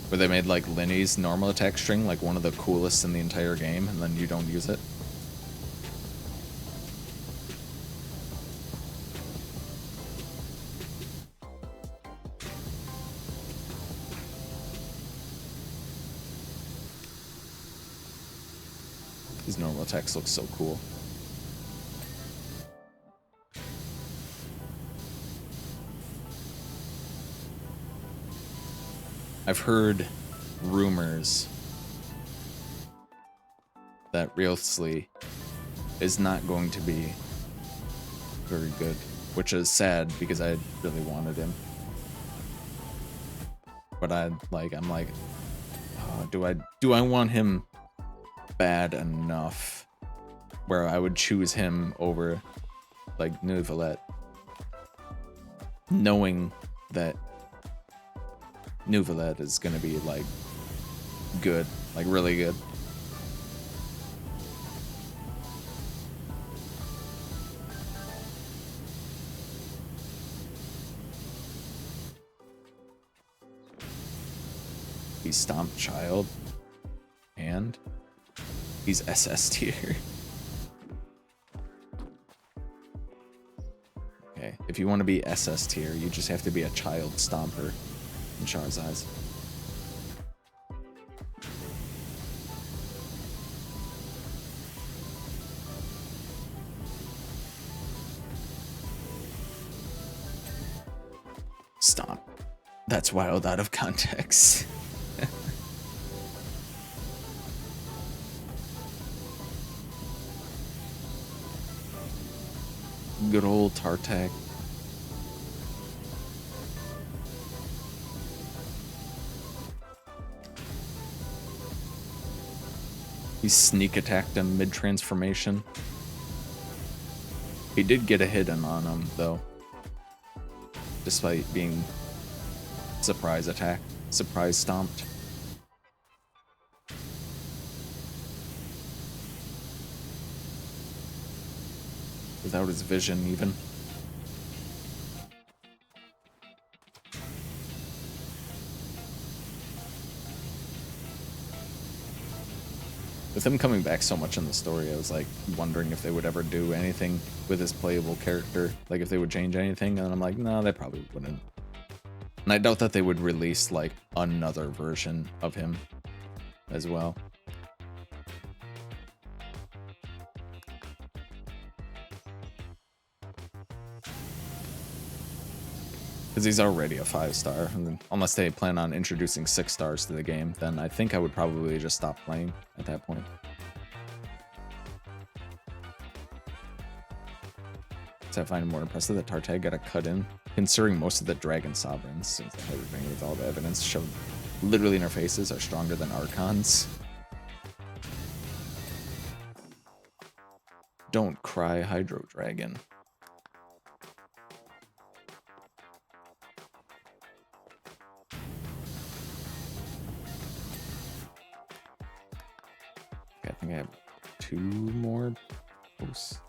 Where they made like Linny's normal attack string like one of the coolest in the entire game and then you don't use it. These normal attacks look so cool. I've heard rumors that Riothsley is not going to be very good, which is sad because I really wanted him. But I'm like, oh, do I want him bad enough where I would choose him over like Neuvillette, knowing that Neuvillette is gonna be like good, like really good. He's Stomp Child and he's SS tier. Okay, if you want to be SS tier, you just have to be a child stomper in Char's eyes. Stomp. That's wild out of context. Good old Tartak. He sneak attacked him mid-transformation. He did get a hit in on him, though. Despite being surprise attack, surprise stomped. Without his vision, even. With him coming back so much in the story, I was like wondering if they would ever do anything with his playable character, like if they would change anything, and I'm like, no, they probably wouldn't. And I doubt that they would release like another version of him as well. Because he's already a 5-star, and then, unless they plan on introducing 6 stars to the game, then I think I would probably just stop playing at that point. So I find it more impressive that Tartag got a cut in, considering most of the Dragon Sovereigns, since everything with all the evidence shoved literally in our faces, are stronger than Archons. Don't cry, Hydro Dragon. Okay, I think I have 2 more posts.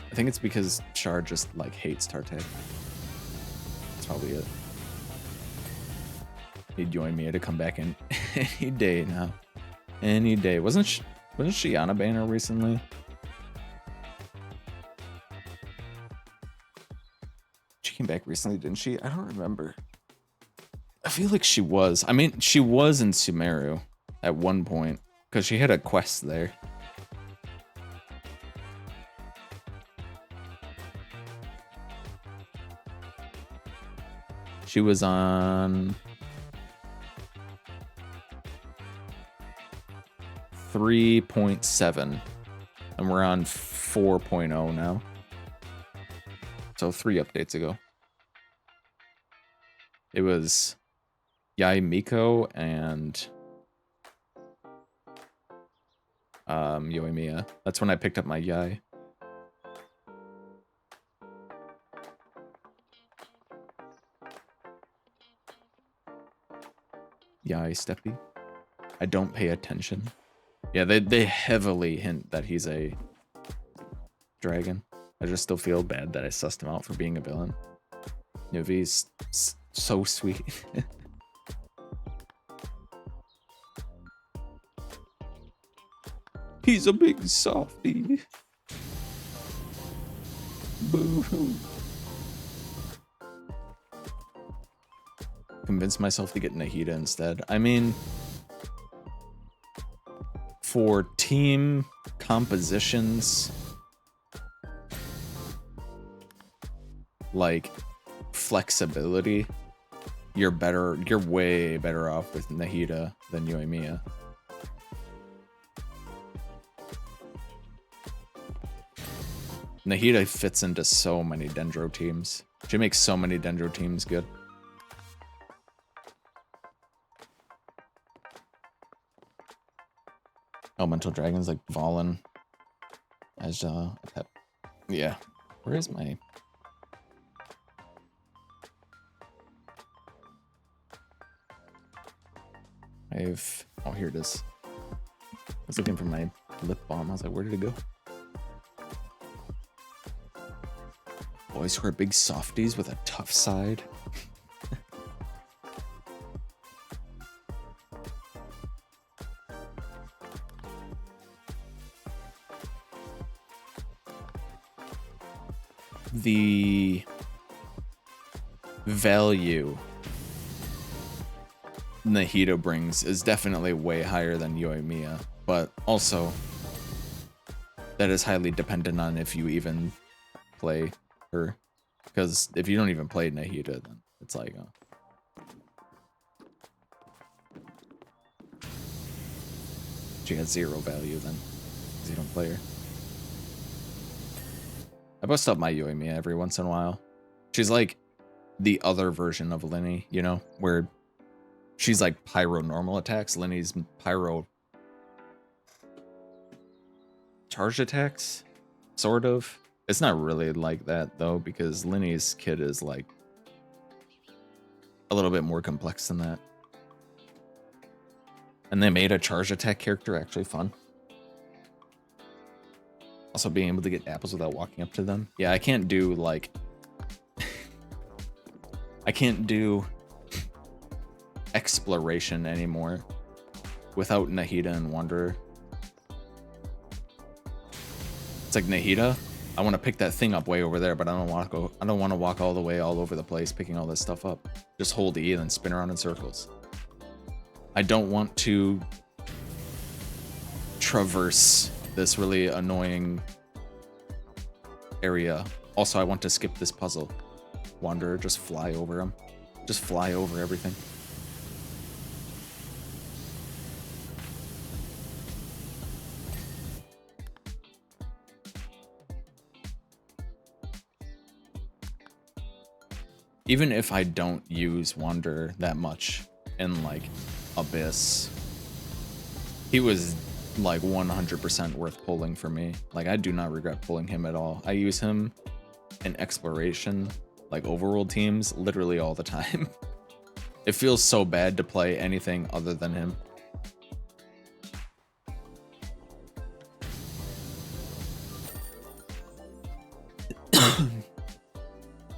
I think it's because Char just like hates Tarte. That's probably it. He'd join me to come back in any day now. Any day. Wasn't she on a banner recently? She came back recently, didn't she? I don't remember. I feel like she was. I mean, she was in Sumeru at one point because she had a quest there. She was on 3.7 and we're on 4.0 now. So 3 updates ago. It was Yai Miko and Yoimiya. That's when I picked up my Yai. Yai Steppy. I don't pay attention. Yeah, they heavily hint that he's a dragon. I just still feel bad that I sussed him out for being a villain. Nuvi's so sweet. He's a big softie. Boo-hoo. Convince myself to get Nahida instead. I mean, for team compositions, like flexibility, you're way better off with Nahida than Yoimiya. Nahida fits into so many Dendro teams. She makes so many Dendro teams good. Elemental dragons like Valen as a pet. Yeah. Where is my... Oh, here it is. I was looking for my lip balm. I was like, where did it go? Boys who are big softies with a tough side. The value Nahida brings is definitely way higher than Yoimiya, but also that is highly dependent on if you even play her, because if you don't even play Nahida, then it's like she has 0 value then because you don't play her. I bust up my Yoimiya every once in a while. She's like the other version of Linny, you know, where she's like pyro normal attacks. Linny's pyro charged attacks, sort of. It's not really like that though, because Linny's kit is like a little bit more complex than that. And they made a charge attack character actually fun. Also being able to get apples without walking up to them. Yeah, I can't do like I can't do exploration anymore without Nahida and Wanderer. It's like Nahida, I want to pick that thing up way over there, but I don't want to walk all the way all over the place picking all this stuff up. Just hold E and then spin around in circles. I don't want to traverse this really annoying area. Also, I want to skip this puzzle. Wanderer, just fly over him. Just fly over everything. Even if I don't use Wanderer that much in like Abyss, he was like 100% worth pulling for me. Like I do not regret pulling him at all. I use him in exploration like overworld teams literally all the time. It feels so bad to play anything other than him.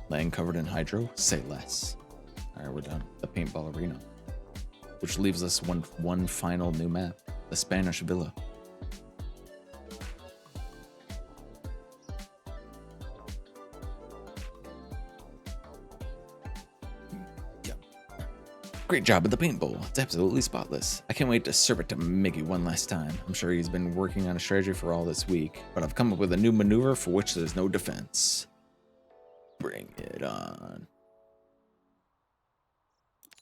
Land covered in hydro? Say less. Alright, we're done. The paintball arena. Which leaves us one final new map. The Spanish Villa. Yep. Great job at the paintball. It's absolutely spotless. I can't wait to serve it to Mickey one last time. I'm sure he's been working on a strategy for all this week, but I've come up with a new maneuver for which there's no defense. Bring it on.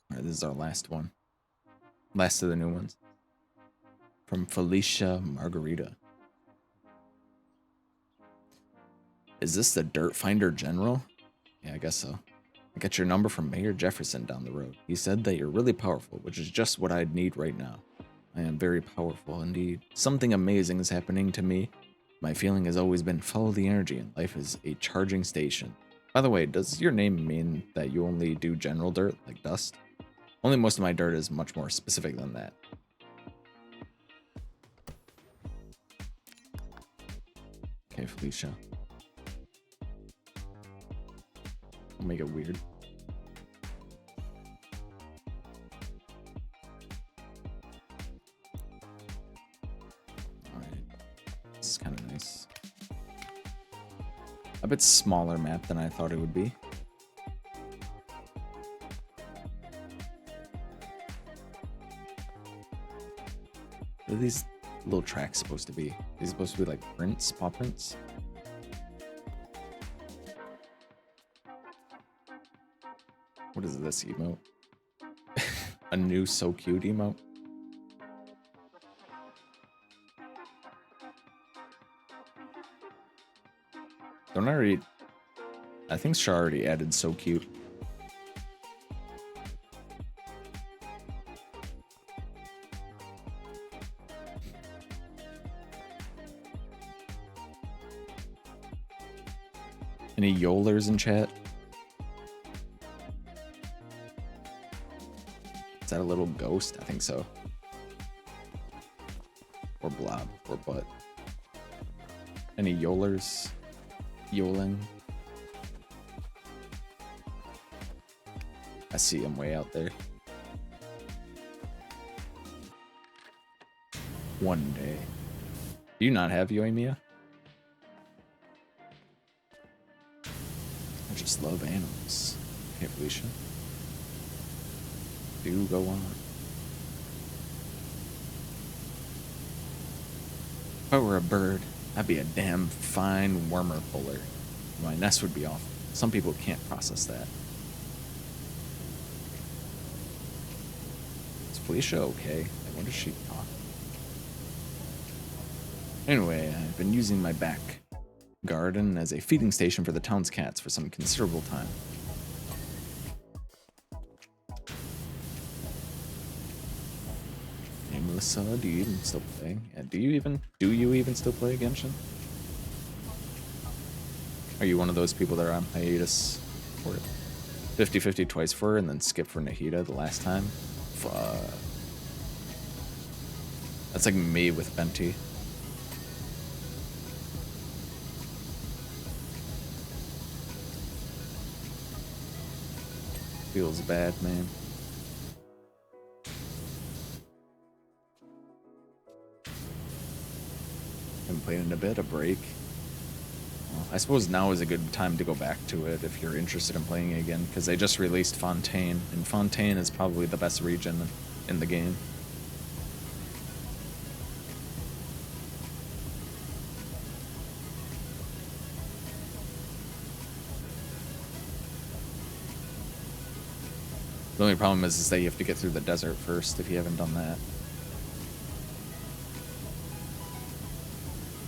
Alright, this is our last one. Last of the new ones. From Felicia Margarita. Is this the Dirt Finder General? Yeah, I guess so. I got your number from Mayor Jefferson down the road. He said that you're really powerful, which is just what I'd need right now. I am very powerful indeed. Something amazing is happening to me. My feeling has always been follow the energy, and life is a charging station. By the way, does your name mean that you only do general dirt, like dust? Only most of my dirt is much more specific than that. Okay, Felicia. We'll make it weird. Alright. This is kind of nice. A bit smaller map than I thought it would be. What are these little tracks supposed to be? These supposed to be like prints, paw prints? What is this emote? A new so cute emote? Don't I already... I think Shah already added so cute. Any Yolers in chat? Is that a little ghost? I think so. Or blob, or butt. Any Yolers? Yoling? I see him way out there. One day. Do you not have Yoimiya? I just love animals. Okay, Felicia. Do go on. If I were a bird, I'd be a damn fine wormer puller. My nest would be awful. Some people can't process that. Is Felicia okay? Like, what does she talk? Anyway, I've been using my back garden as a feeding station for the town's cats for some considerable time. Hey Melissa, do you even still play? Yeah, do you even still play Genshin? Are you one of those people that are on hiatus for it? 50-50 twice for her and then skip for Nahida the last time? Fuck. That's like me with Venti. Feels bad, man. Haven't played in a bit, a break. Well, I suppose now is a good time to go back to it if you're interested in playing it again, because they just released Fontaine, and Fontaine is probably the best region in the game. The only problem is that you have to get through the desert first if you haven't done that.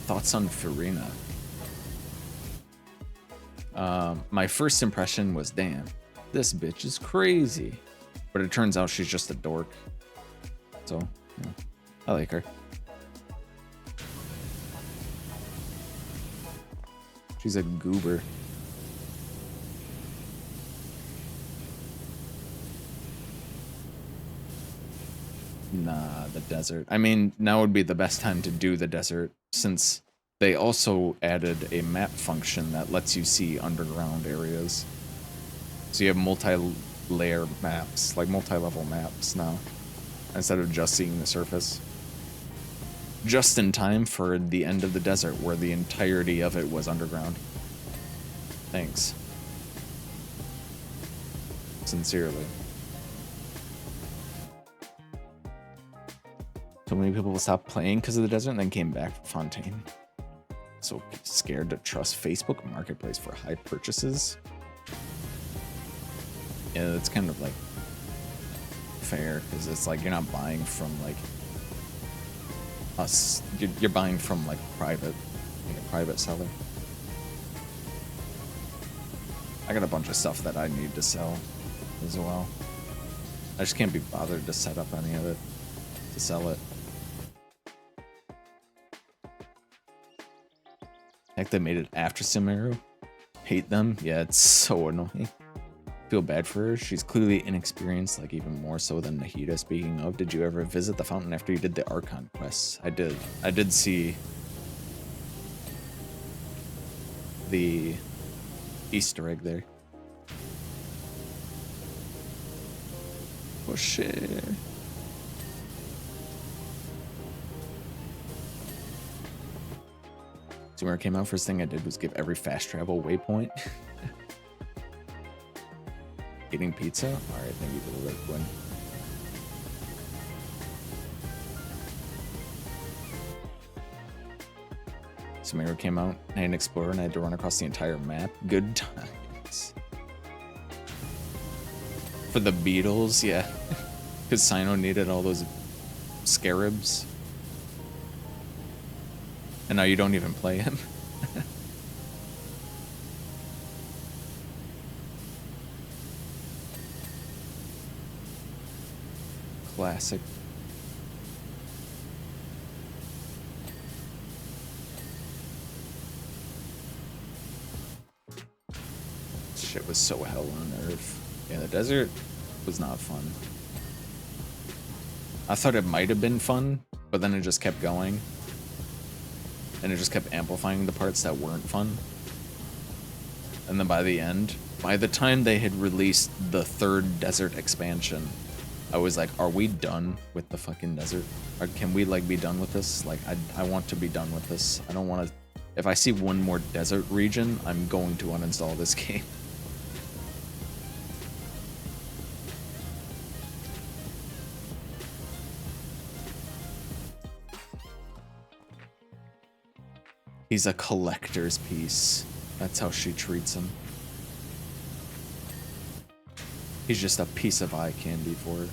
Thoughts on Farina? My first impression was, damn, this bitch is crazy. But it turns out she's just a dork. So, yeah, I like her. She's a goober. desert. I mean, now would be the best time to do the desert, since they also added a map function that lets you see underground areas. So you have multi-layer maps, like multi-level maps now, instead of just seeing the surface. Just in time for the end of the desert, where the entirety of it was underground. Thanks. Sincerely. So many people stopped playing because of the desert and then came back for Fontaine. So scared to trust Facebook Marketplace for high purchases. Yeah, that's kind of like fair, because it's like you're not buying from like us. You're buying from like a private seller. I got a bunch of stuff that I need to sell as well. I just can't be bothered to set up any of it to sell it. Heck, they made it after Sumeru. Hate them. Yeah, it's so annoying. Feel bad for her. She's clearly inexperienced, like even more so than Nahida. Speaking of, did you ever visit the fountain after you did the Archon quests? I did. I did see the Easter egg there. Oh shit. So when it came out, first thing I did was give every fast travel waypoint. Eating pizza? Alright, thank you for the red one. Sumeru came out, I had an explorer and I had to run across the entire map. Good times. For the Beatles, yeah. Because Sino needed all those scarabs. And now you don't even play him. Classic. Shit was so hell on earth. Yeah, the desert was not fun. I thought it might have been fun, but then it just kept going. And it just kept amplifying the parts that weren't fun. And then by the end, by the time they had released the 3rd desert expansion, I was like, are we done with the fucking desert? Or can we like be done with this? Like, I want to be done with this. I don't want to... If I see one more desert region, I'm going to uninstall this game. He's a collector's piece. That's how she treats him. He's just a piece of eye candy for her.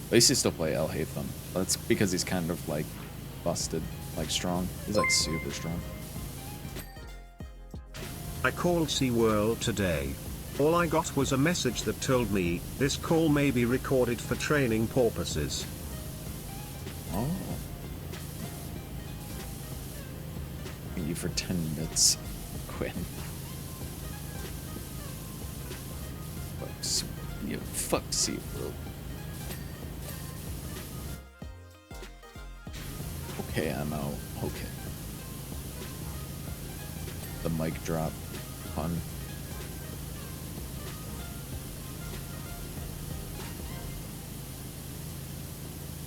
At least he still play El Hatham. That's because he's kind of like busted, like strong. He's like super strong. I called SeaWorld today. All I got was a message that told me this call may be recorded for training purposes. Oh. Thank you for 10 bits, Quinn. Fuck SeaWorld. Okay, I'm out. Okay. The mic drop pun.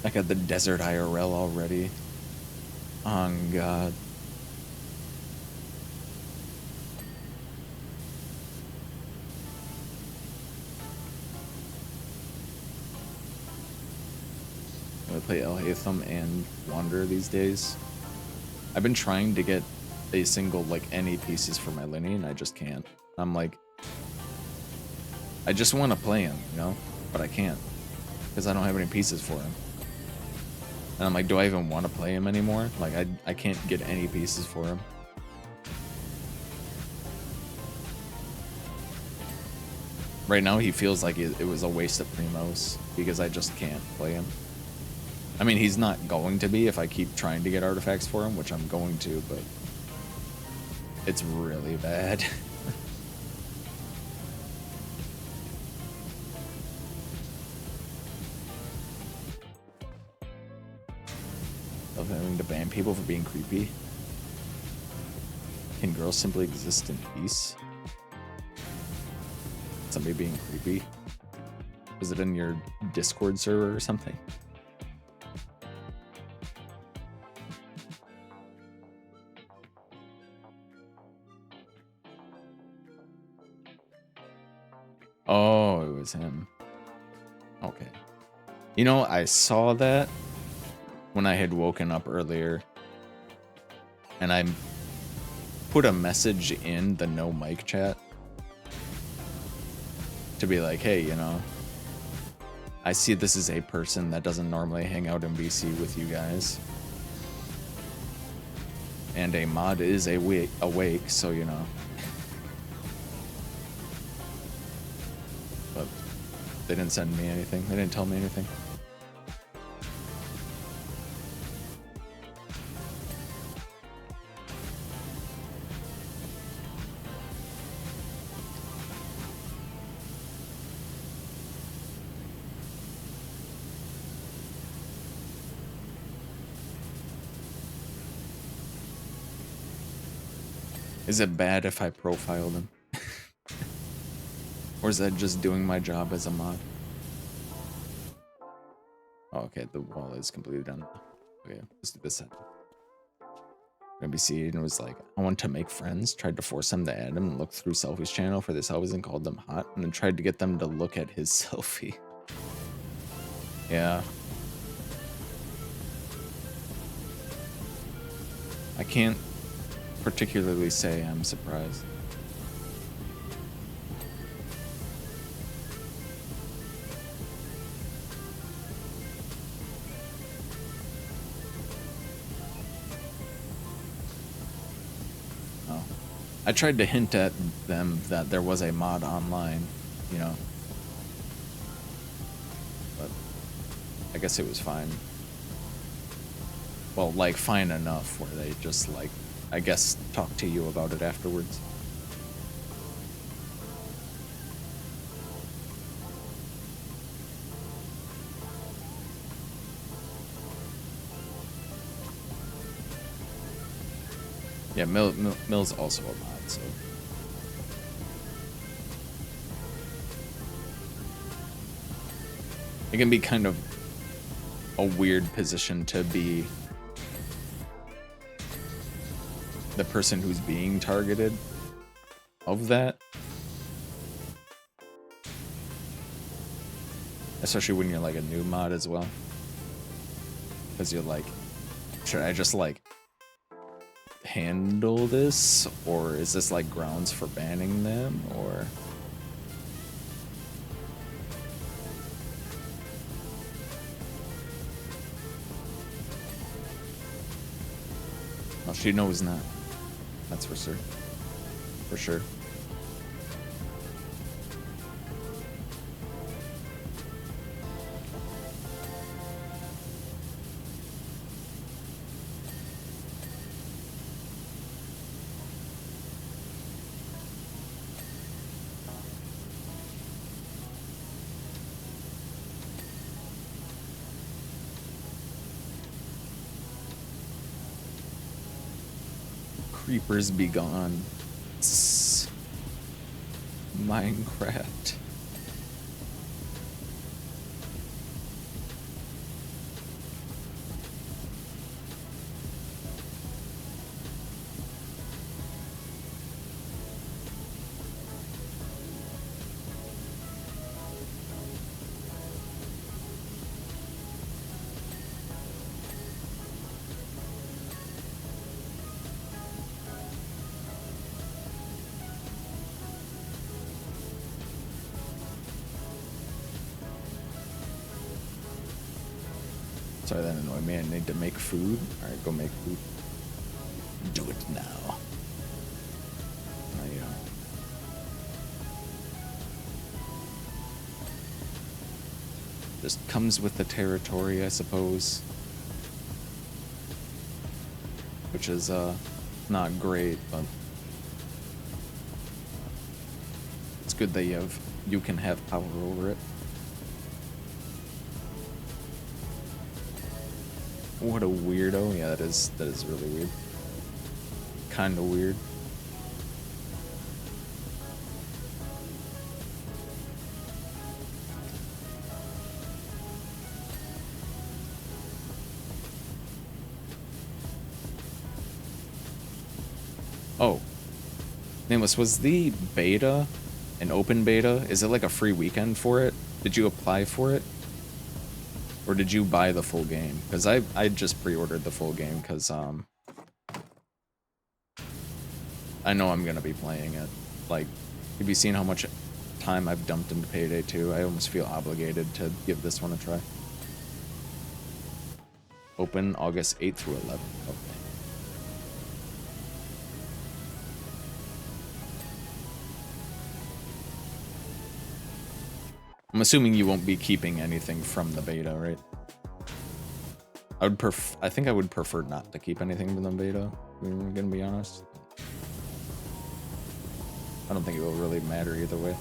I got the desert IRL already. Oh god. I play El Hatham and Wanderer these days. I've been trying to get a single, like, any pieces for my Linny, and I just can't. I'm like... I just want to play him, you know? But I can't. Because I don't have any pieces for him. And I'm like, do I even want to play him anymore? Like, I can't get any pieces for him. Right now, he feels like it was a waste of Primos, because I just can't play him. I mean, he's not going to be if I keep trying to get artifacts for him, which I'm going to, but... It's really bad. of having to ban people for being creepy. Can girls simply exist in peace? Somebody being creepy? Was it in your Discord server or something? Oh, it was him. Okay. You know, I saw that when I had woken up earlier, and I put a message in the no mic chat to be like, hey, you know, I see this is a person that doesn't normally hang out in BC with you guys. And a mod is awake, so you know. But they didn't send me anything. They didn't tell me anything. Is it bad if I profile them? Or is that just doing my job as a mod? Oh, okay, the wall is completely done. Okay, let's do this side. NBC and was like, I want to make friends, tried to force them to add him and look through Selfie's channel for their selfies and called them hot, and then tried to get them to look at his selfie. Yeah. I can't particularly say I'm surprised. Oh. I tried to hint at them that there was a mod online, you know. But I guess it was fine. Well, like, fine enough where they just, like, I guess, talk to you about it afterwards. Yeah, Mill's also a mod, so. It can be kind of a weird position to be the person who's being targeted of that. Especially when you're like a new mod as well. Because you're like, should I just like handle this? Or is this like grounds for banning them? Or... Well, she knows not. That's for sure. For sure. Creepers be gone. Minecraft. Sorry, that annoyed me. I need to make food. Alright, go make food. Do it now. You know. Just comes with the territory, I suppose. Which is, not great, but... It's good that you can have power over it. What a weirdo. Yeah, that is really weird. Kind of weird. Oh. Nameless, was the beta an open beta? Is it like a free weekend for it? Did you apply for it? Or did you buy the full game? Because I just pre-ordered the full game because I know I'm gonna be playing it. Like, have you seen how much time I've dumped into Payday 2? I almost feel obligated to give this one a try. Open August 8th through 11th. Okay. I'm assuming you won't be keeping anything from the beta, right? I think I would prefer not to keep anything from the beta, I'm gonna be honest. I don't think it will really matter either way.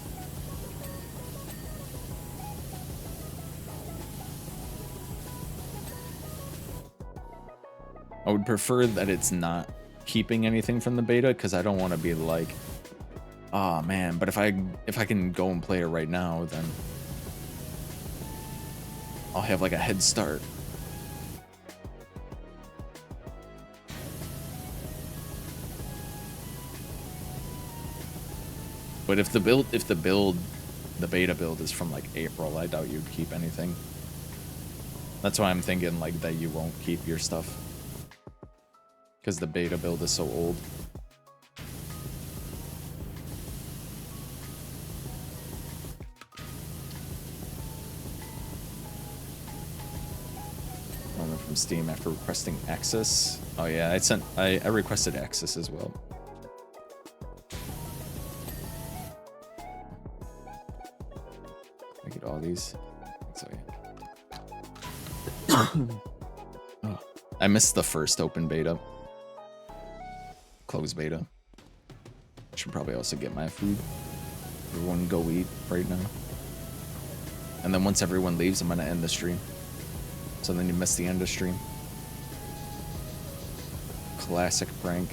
I would prefer that it's not keeping anything from the beta, because I don't want to be like, oh man, but if I can go and play it right now, then I'll have like a head start. But if the beta build is from like April, I doubt you'd keep anything. That's why I'm thinking like that you won't keep your stuff. Because the beta build is so old. Moment from Steam after requesting access. Oh yeah, I requested access as well. I get all these. So yeah. Oh, I missed the first open beta. Closed beta. Should probably also get my food. Everyone go eat right now. And then once everyone leaves, I'm gonna end the stream. So then you miss the end of stream. Classic prank.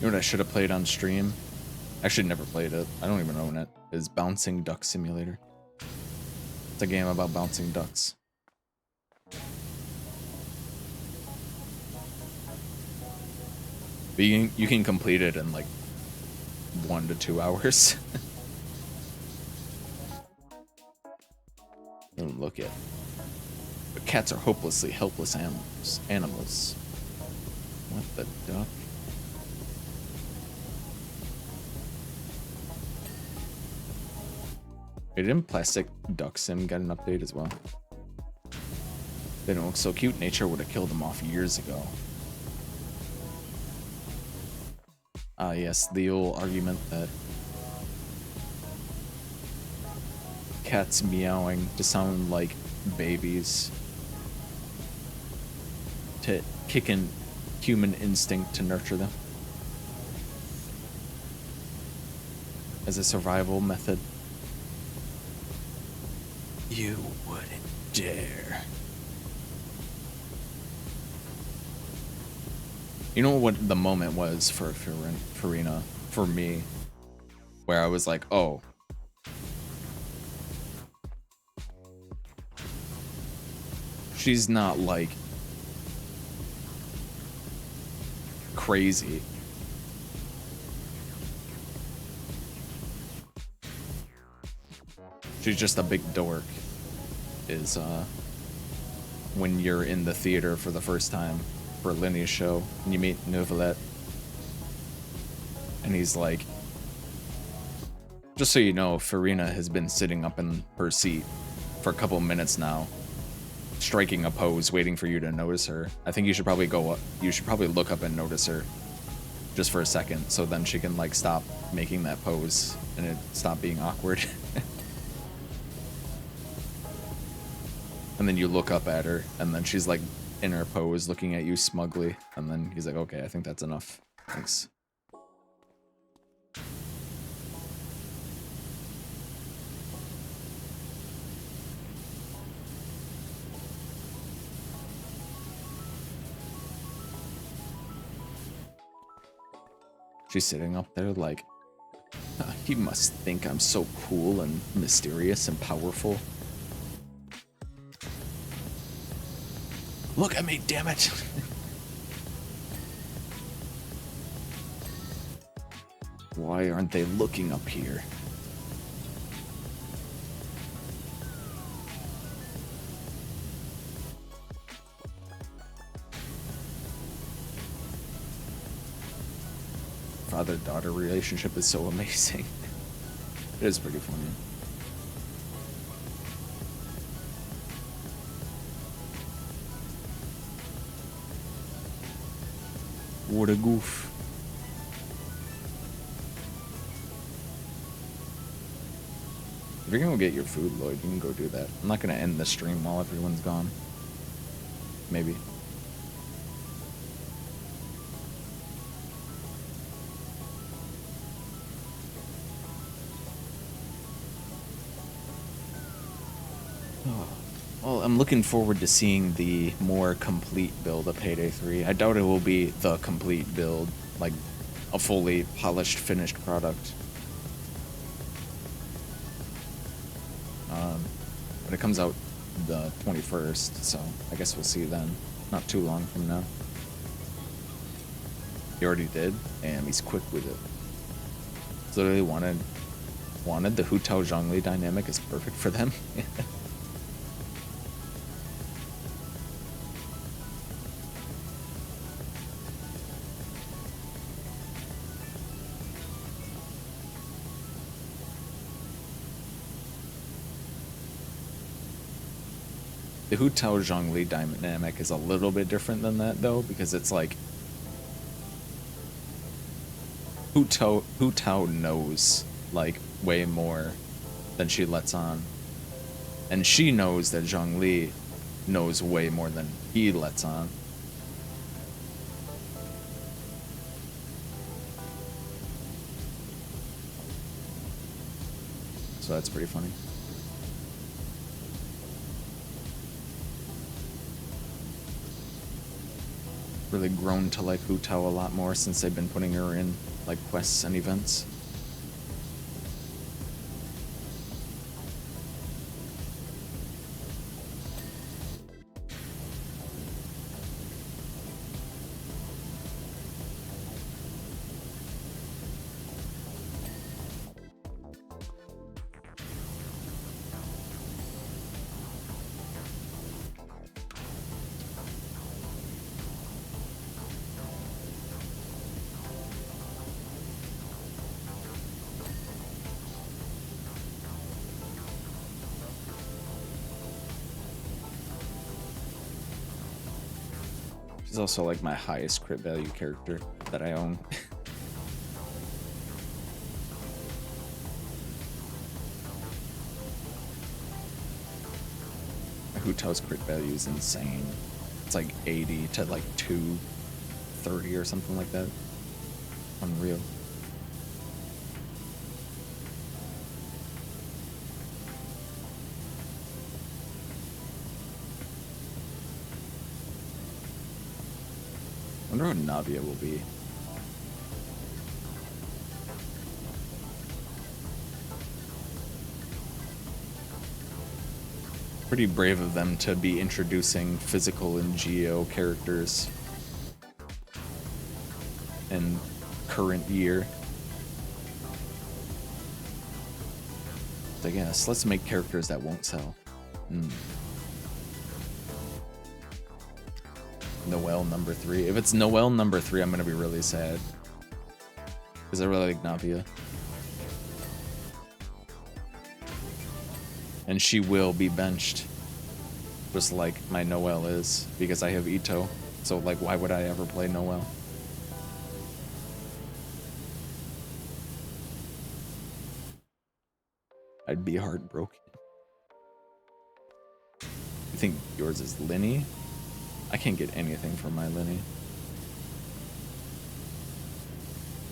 You know what I should have played on stream? Actually, never played it. I don't even own it. Is Bouncing Duck Simulator. It's a game about bouncing ducks. But you can complete it in like 1 to 2 hours. And look at. But cats are hopelessly helpless animals. What the duck? Didn't Plastic Duck Sim get an update as well? They don't look so cute. Nature would have killed them off years ago. Ah, yes, the old argument that cats meowing to sound like babies to kick in human instinct to nurture them as a survival method. You wouldn't dare. You know what the moment was for Farina, for me, where I was like, oh. She's not like crazy. She's just a big dork. Is when you're in the theater for the first time for Linny's show and you meet Novelette and he's like, just so you know, Farina has been sitting up in her seat for a couple minutes now, striking a pose, waiting for you to notice her. I think you should probably go up, you should probably look up and notice her just for a second, so then she can like stop making that pose and it stop being awkward. And then you look up at her, and then she's like in her pose, looking at you smugly, and then he's like, okay, I think that's enough. Thanks. She's sitting up there like, he must think I'm so cool and mysterious and powerful. Look at me, damn it! Why aren't they looking up here? Father-daughter relationship is so amazing. It is pretty funny. What a goof. If you're gonna go get your food, Lloyd, you can go do that. I'm not gonna end the stream while everyone's gone. Maybe. Well, I'm looking forward to seeing the more complete build of Payday 3. I doubt it will be the complete build, like a fully polished, finished product. But it comes out the 21st, so I guess we'll see then. Not too long from now. He already did, and he's quick with it. So they wanted the Hu Tao Zhongli dynamic is perfect for them. The Hu Tao Zhongli dynamic is a little bit different than that, though, because it's like Hu Tao knows like way more than she lets on, and she knows that Zhongli knows way more than he lets on. So that's pretty funny. Really grown to like Hu Tao a lot more since they've been putting her in like quests and events. She's also like my highest crit value character that I own. Hu Tao's crit value is insane. It's like 80 to like 230 or something like that. Unreal. I wonder what Navia will be. Pretty brave of them to be introducing physical and geo characters in current year. I guess let's make characters that won't sell. Noelle number 3. If it's Noelle number 3, I'm gonna be really sad. Because I really like Navia. And she will be benched. Just like my Noelle is. Because I have Ito. So like why would I ever play Noelle? I'd be heartbroken. You think yours is Linny? I can't get anything from my Linny.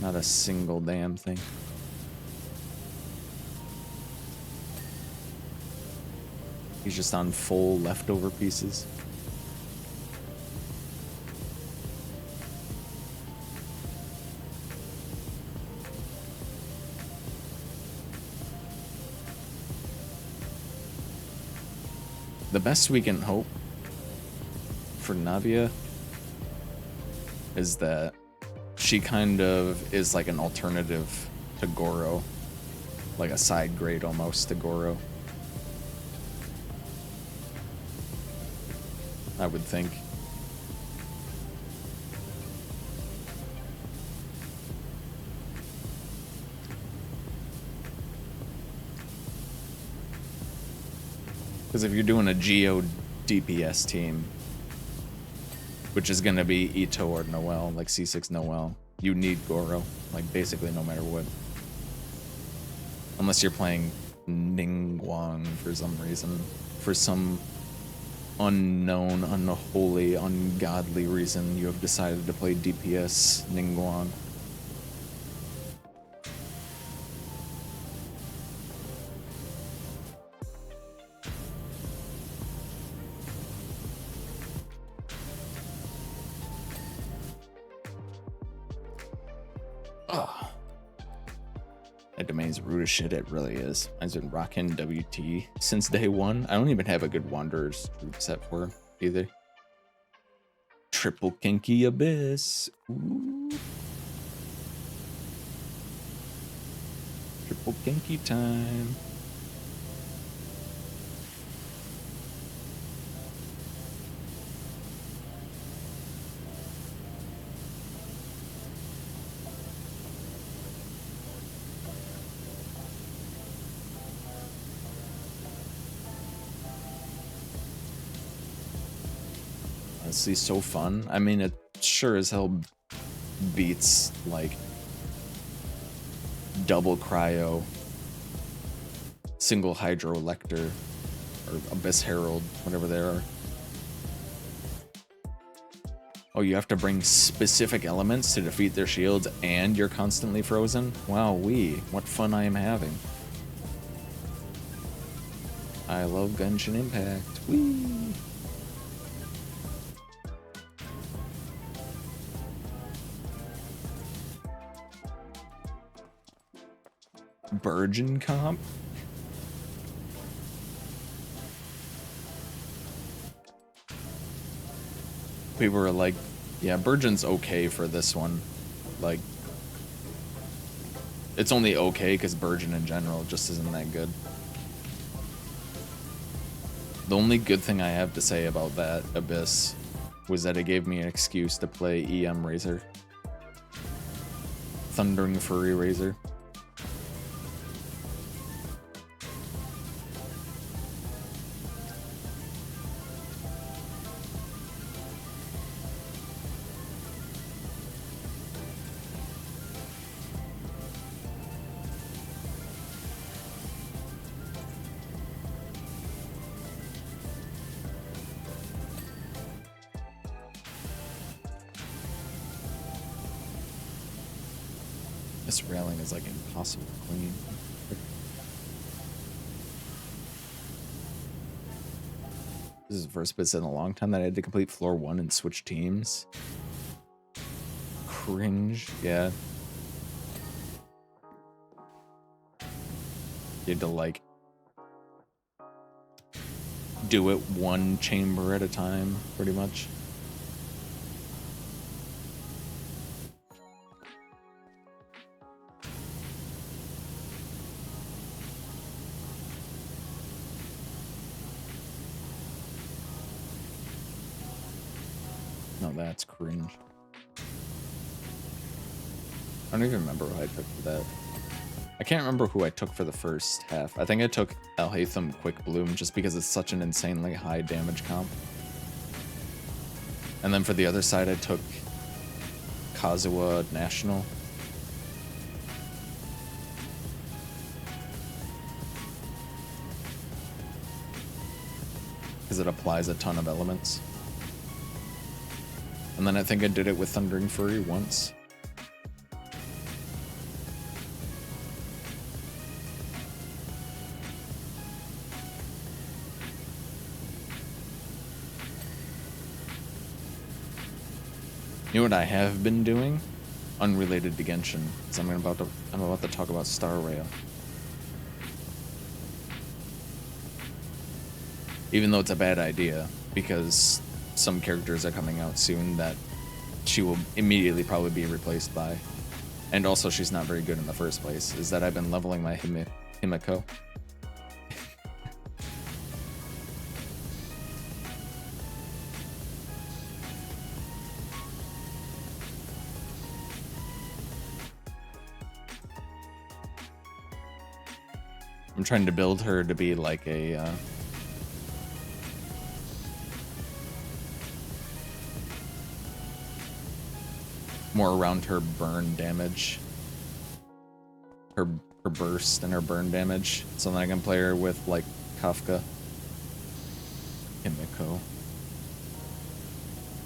Not a single damn thing. He's just on full leftover pieces. The best we can hope for Navia is that she kind of is like an alternative to Goro, like a side grade almost to Goro. I would think. Because if you're doing a Geo DPS team, which is going to be Ito or Noel, like C6 Noel, you need Goro, like basically no matter what. Unless you're playing Ningguang for some reason, for some unknown, unholy, ungodly reason, you have decided to play DPS Ningguang. That domain's rude as shit, it really is. I've been rocking WT since day one. I don't even have a good Wanderer's troop set for him either. Triple Kinky Abyss. Ooh. Triple Kinky time. Honestly, so fun. I mean, it sure as hell beats like double cryo, single hydro lector, or abyss herald, whatever they are. Oh, you have to bring specific elements to defeat their shields, and you're constantly frozen? Wow-wee, what fun I am having. I love Genshin Impact. Whee! Burgeon comp? People were like, yeah, Burgeon's okay for this one. Like, it's only okay because Burgeon in general just isn't that good. The only good thing I have to say about that Abyss was that it gave me an excuse to play EM Razor. Thundering Furry Razor. This railing is like impossible to clean. This is the first bit in a long time that I had to complete floor 1 and switch teams. Cringe, yeah. You had to like do it one chamber at a time, pretty much. No, that's cringe. I don't even remember who I took for that. I can't remember who I took for the first half. I think I took Alhaitham Quick Bloom just because it's such an insanely high damage comp. And then for the other side, I took Kazuha National. Because it applies a ton of elements. And then I think I did it with Thundering Fury once. You know what I have been doing? Unrelated to Genshin, because I'm about to talk about Star Rail. Even though it's a bad idea, because some characters are coming out soon that she will immediately probably be replaced by. And also she's not very good in the first place, is that I've been leveling my Himiko. I'm trying to build her to be like a more around her burn damage, her burst and her burn damage, so that I can play her with like Kafka. Himiko.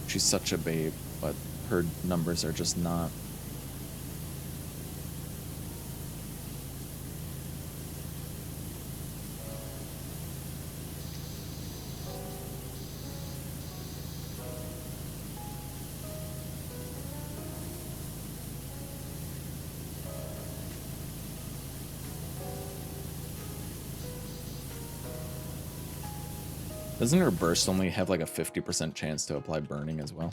She's such a babe, but her numbers are just not. Doesn't her burst only have like a 50% chance to apply burning as well?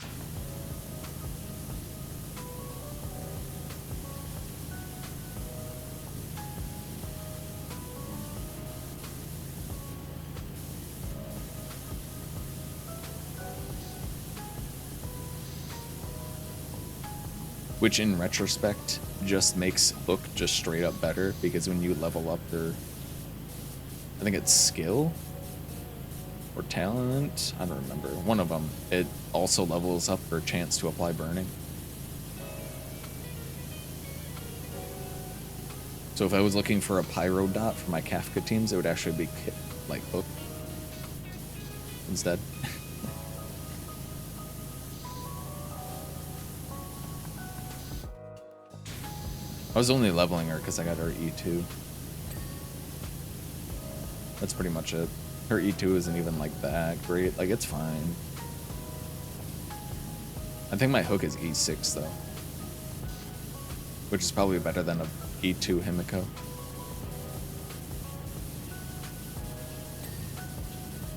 Which in retrospect just makes Hook just straight up better, because when you level up their, I think it's skill or talent, I don't remember, one of them, it also levels up her chance to apply burning. So if I was looking for a pyro dot for my Kafka teams, it would actually be like Hook instead. I was only leveling her because I got her E2. That's pretty much it. Her E2 isn't even like that great. Like, it's fine. I think my Hook is E6 though, which is probably better than a E2 Himiko.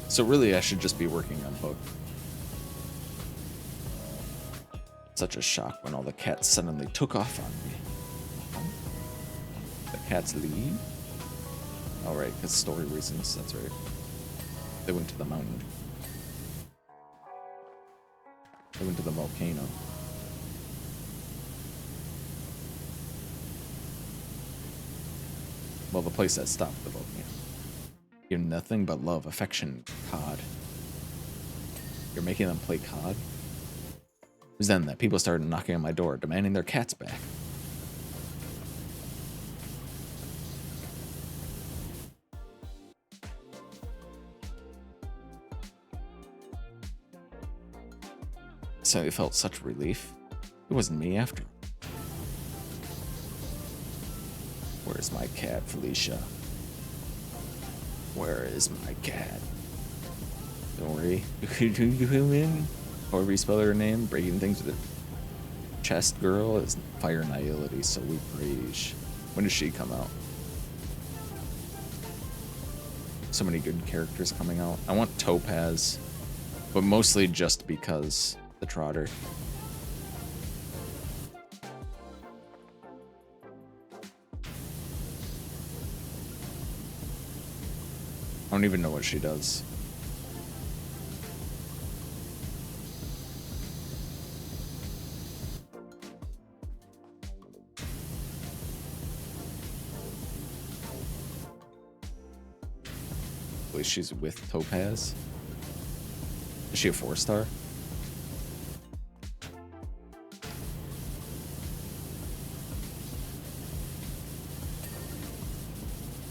So really I should just be working on Hook. Such a shock when all the cats suddenly took off on me. The cats leave? Alright, because story reasons, that's right. They went to the mountain. They went to the volcano. Well, the place that stopped the volcano. You're nothing but love, affection, COD. You're making them play COD? It was then that people started knocking on my door, demanding their cats back. So I felt such relief. It wasn't me after. Where's my cat, Felicia? Where is my cat? Don't worry. However you spell her name, breaking things with a chest girl is fire nihility, so we rage. When does she come out? So many good characters coming out. I want Topaz, but mostly just because the Trotter. I don't even know what she does. At least she's with Topaz. Is she a 4-star?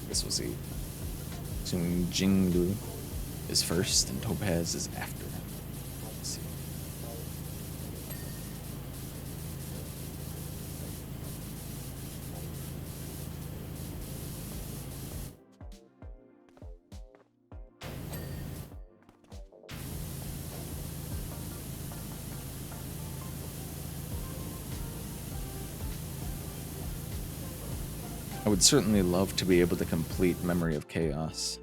This was he. Soon Jinglu is first and Topaz is after. Let's see. I would certainly love to be able to complete Memory of Chaos.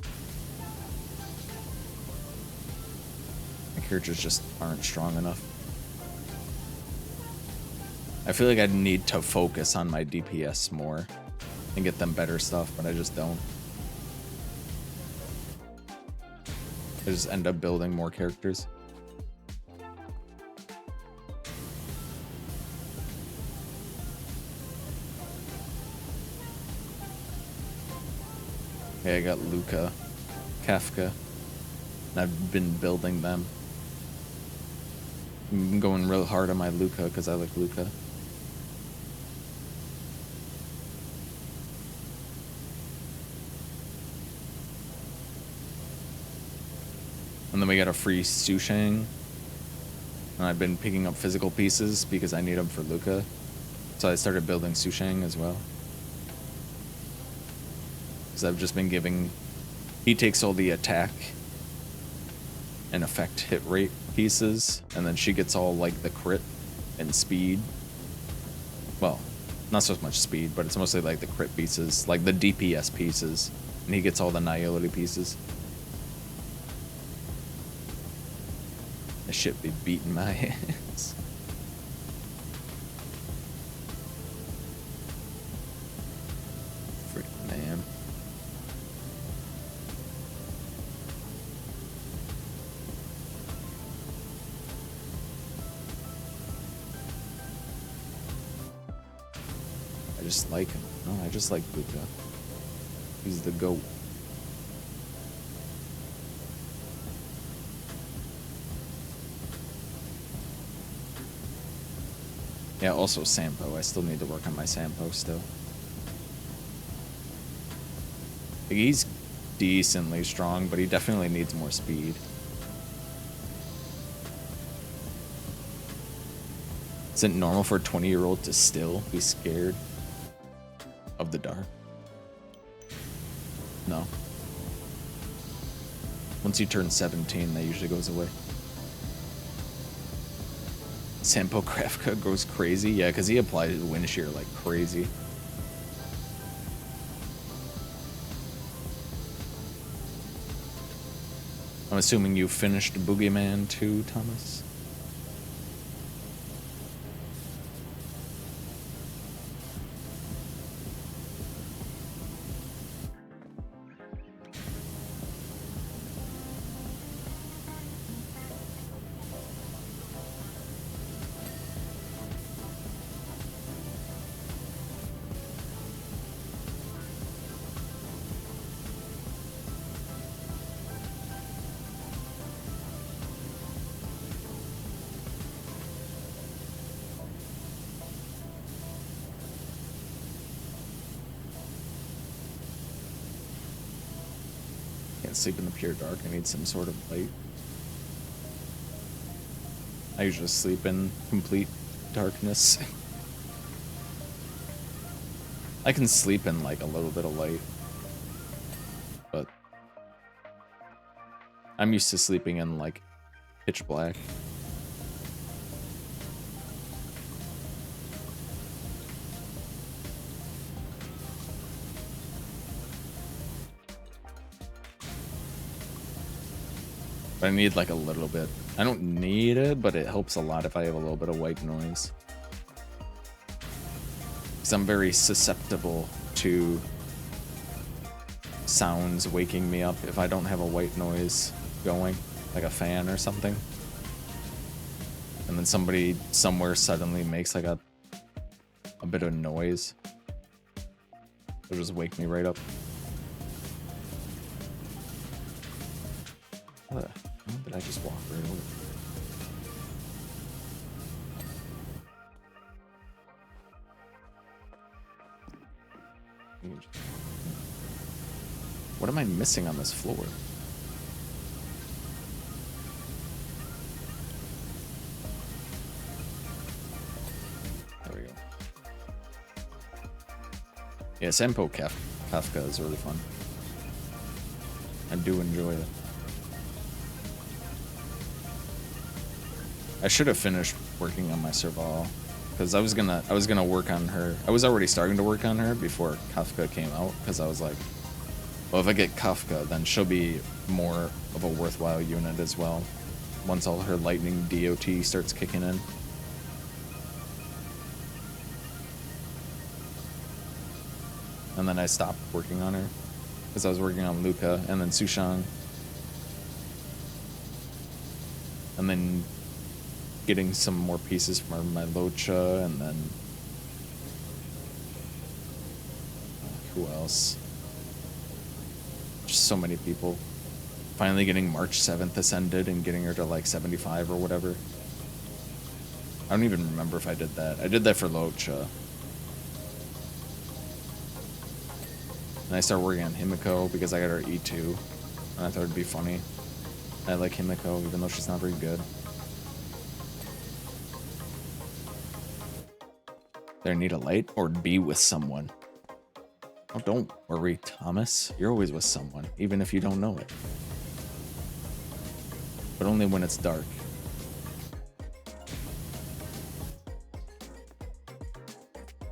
My characters just aren't strong enough. I feel like I need to focus on my DPS more and get them better stuff, but I just don't. I just end up building more characters. Okay, I got Luca, Kafka, and I've been building them. I'm going real hard on my Luca because I like Luca. And then we got a free Sushang. And I've been picking up physical pieces because I need them for Luca. So I started building Sushang as well. Because I've just been giving... He takes all the attack and effect hit rate pieces. And then she gets all like the crit and speed. Well, not so much speed, but it's mostly like the crit pieces. Like the DPS pieces. And he gets all the nihility pieces. This shit be beating my ass. Frick, man. I just like him. No, I just like Luca. He's the GOAT. Yeah, also Sampo. I still need to work on my Sampo still. Like, he's decently strong, but he definitely needs more speed. Is it normal for a 20-year-old to still be scared of the dark? No. Once you turn 17, that usually goes away. Sampo Kafka goes crazy? Yeah, because he applies wind shear like crazy. I'm assuming you finished Boogeyman too, Thomas? Can't sleep in the pure dark. I need some sort of light. I usually sleep in complete darkness. I can sleep in like a little bit of light, but I'm used to sleeping in like pitch black. But I need like a little bit. I don't need it, but it helps a lot if I have a little bit of white noise. Because I'm very susceptible to sounds waking me up if I don't have a white noise going, like a fan or something. And then somebody somewhere suddenly makes like a bit of noise. It'll just wake me right up. Did I just walk right over? What am I missing on this floor? There we go. Yeah, Sampo Kafka is really fun. I do enjoy it. I should have finished working on my Serval because I was gonna work on her. I was already starting to work on her before Kafka came out, because I was like, well, if I get Kafka, then she'll be more of a worthwhile unit as well, once all her lightning DOT starts kicking in. And then I stopped working on her, because I was working on Luca, and then Sushan, and then getting some more pieces from my Locha, and then who else? Just so many people. Finally getting March 7th ascended and getting her to like 75 or whatever. I don't even remember if I did that. I did that for Locha. And I started working on Himiko because I got her E2. And I thought it'd be funny. I like Himiko even though she's not very good. There need a light or be with someone. Oh, don't worry, Thomas. You're always with someone, even if you don't know it. But only when it's dark.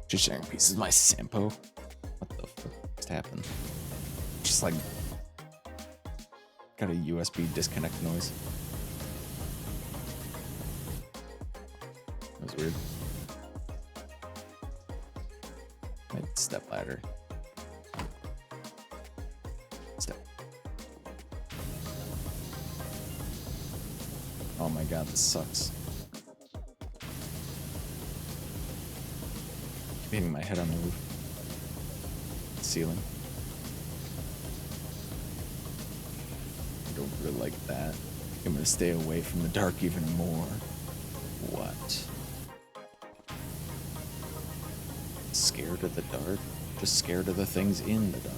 Just sharing pieces of my Sampo. What the fuck just happened? Just like got a USB disconnect noise. That was weird. My step ladder. Step. Oh my god, this sucks. Keep hitting my head on the roof. Ceiling. I don't really like that. I'm gonna stay away from the dark even more. What? Scared of the dark? Just scared of the things in the dark.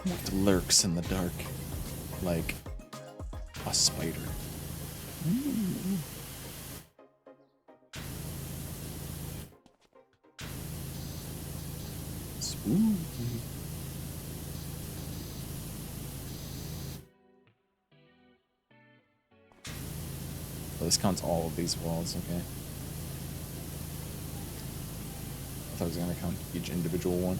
What lurks in the dark like a spider? Spooky. Oh, this counts all of these walls, okay. I thought it was gonna count each individual one.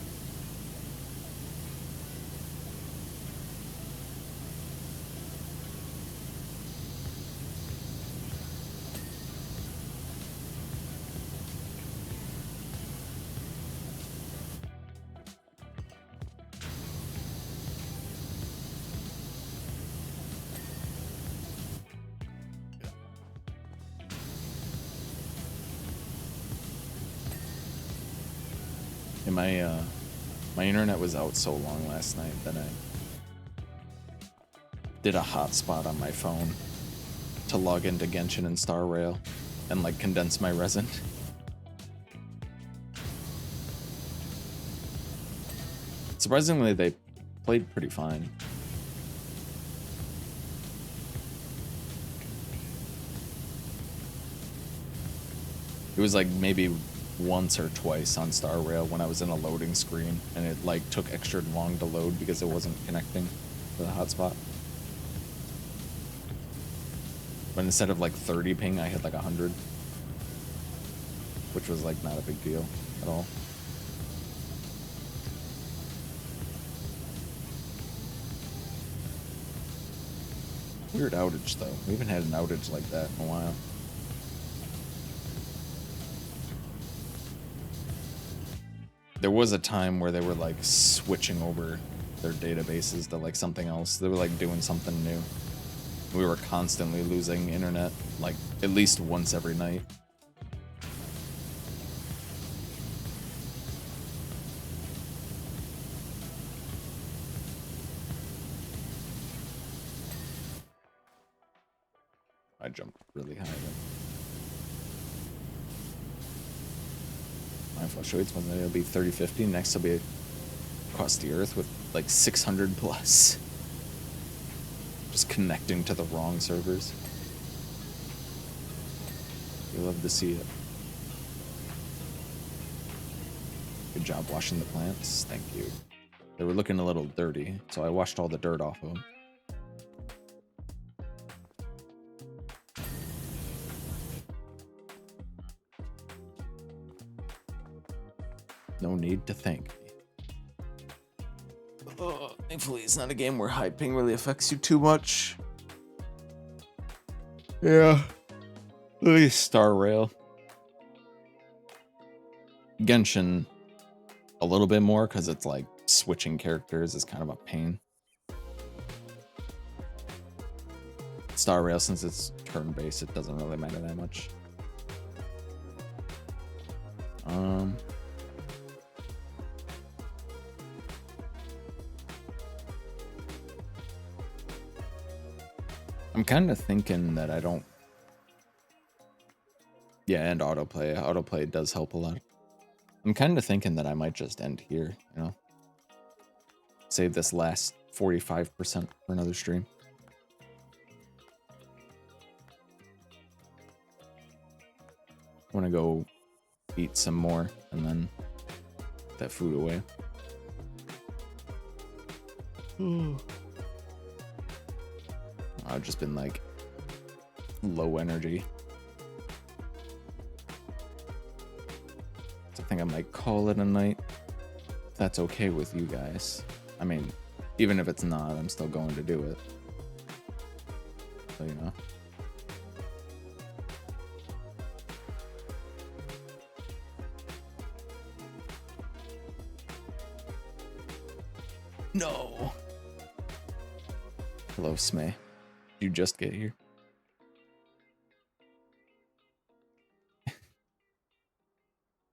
And my internet was out so long last night that I did a hotspot on my phone to log into Genshin and Star Rail and like condense my resin. Surprisingly, they played pretty fine. It was like maybe once or twice on Star Rail when I was in a loading screen and it like took extra long to load because it wasn't connecting to the hotspot. But instead of like 30 ping, I had like 100, which was like not a big deal at all. Weird outage though. We haven't had an outage like that in a while. There was a time where they were like switching over their databases to like something else. They were like doing something new. We were constantly losing internet, like at least once every night. I jumped really high then. fluctuates. One day it'll be 3050. Next it'll be across the earth with like 600 plus. Just connecting to the wrong servers. You love to see it. Good job washing the plants. Thank you. They were looking a little dirty, so I washed all the dirt off of them. No need to thank me. Thankfully, it's not a game where high ping really affects you too much. Yeah. At least Star Rail. Genshin, a little bit more, because it's like switching characters is kind of a pain. Star Rail, since it's turn-based, it doesn't really matter that much. I'm kind of thinking that I don't... Yeah, and autoplay. Autoplay does help a lot. I'm kind of thinking that I might just end here, you know? Save this last 45% for another stream. I want to go eat some more and then put that food away. I've just been like low energy. So I think I might call it a night. If that's okay with you guys. I mean, even if it's not, I'm still going to do it. So, you know. No. Hello, Smay. Did you just get here?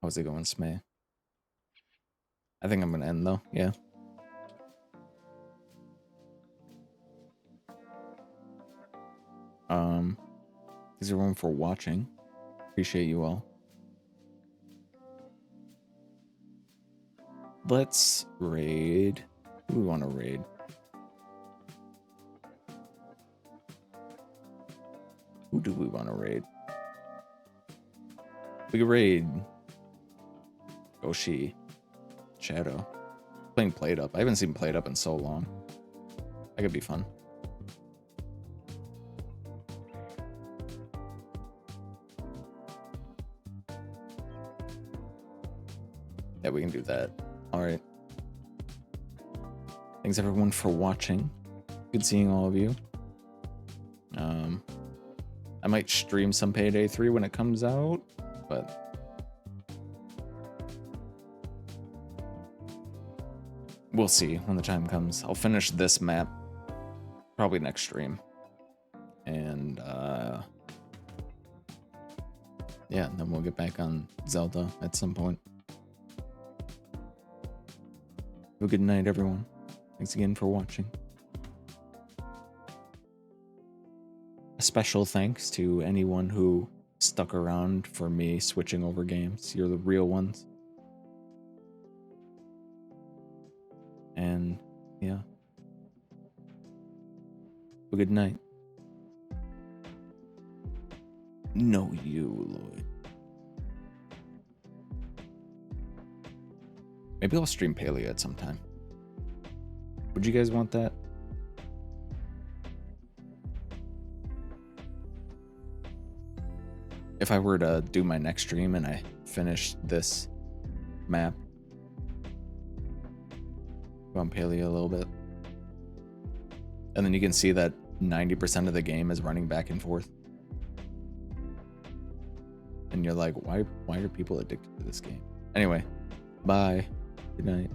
How's it going, Smay? I think I'm gonna end though, yeah. Thanks everyone for watching. Appreciate you all. Let's raid. Who do we want to raid? Who do we want to raid? We could raid Yoshi, Shadow. Playing Played Up. I haven't seen Played Up in so long. That could be fun. Yeah, we can do that. Alright. Thanks everyone for watching. Good seeing all of you. I might stream some Payday 3 when it comes out, but we'll see when the time comes. I'll finish this map probably next stream. And yeah, then we'll get back on Zelda at some point. Have a good night, everyone. Thanks again for watching. A special thanks to anyone who stuck around for me switching over games. You're the real ones. And yeah. Have a good night. No, you, Lloyd. Maybe I'll stream Paleo at some time. Would you guys want that? If I were to do my next stream and I finish this map, go on Paleo a little bit, and then you can see that 90% of the game is running back and forth, and you're like, why are people addicted to this game? Anyway, bye. Good night.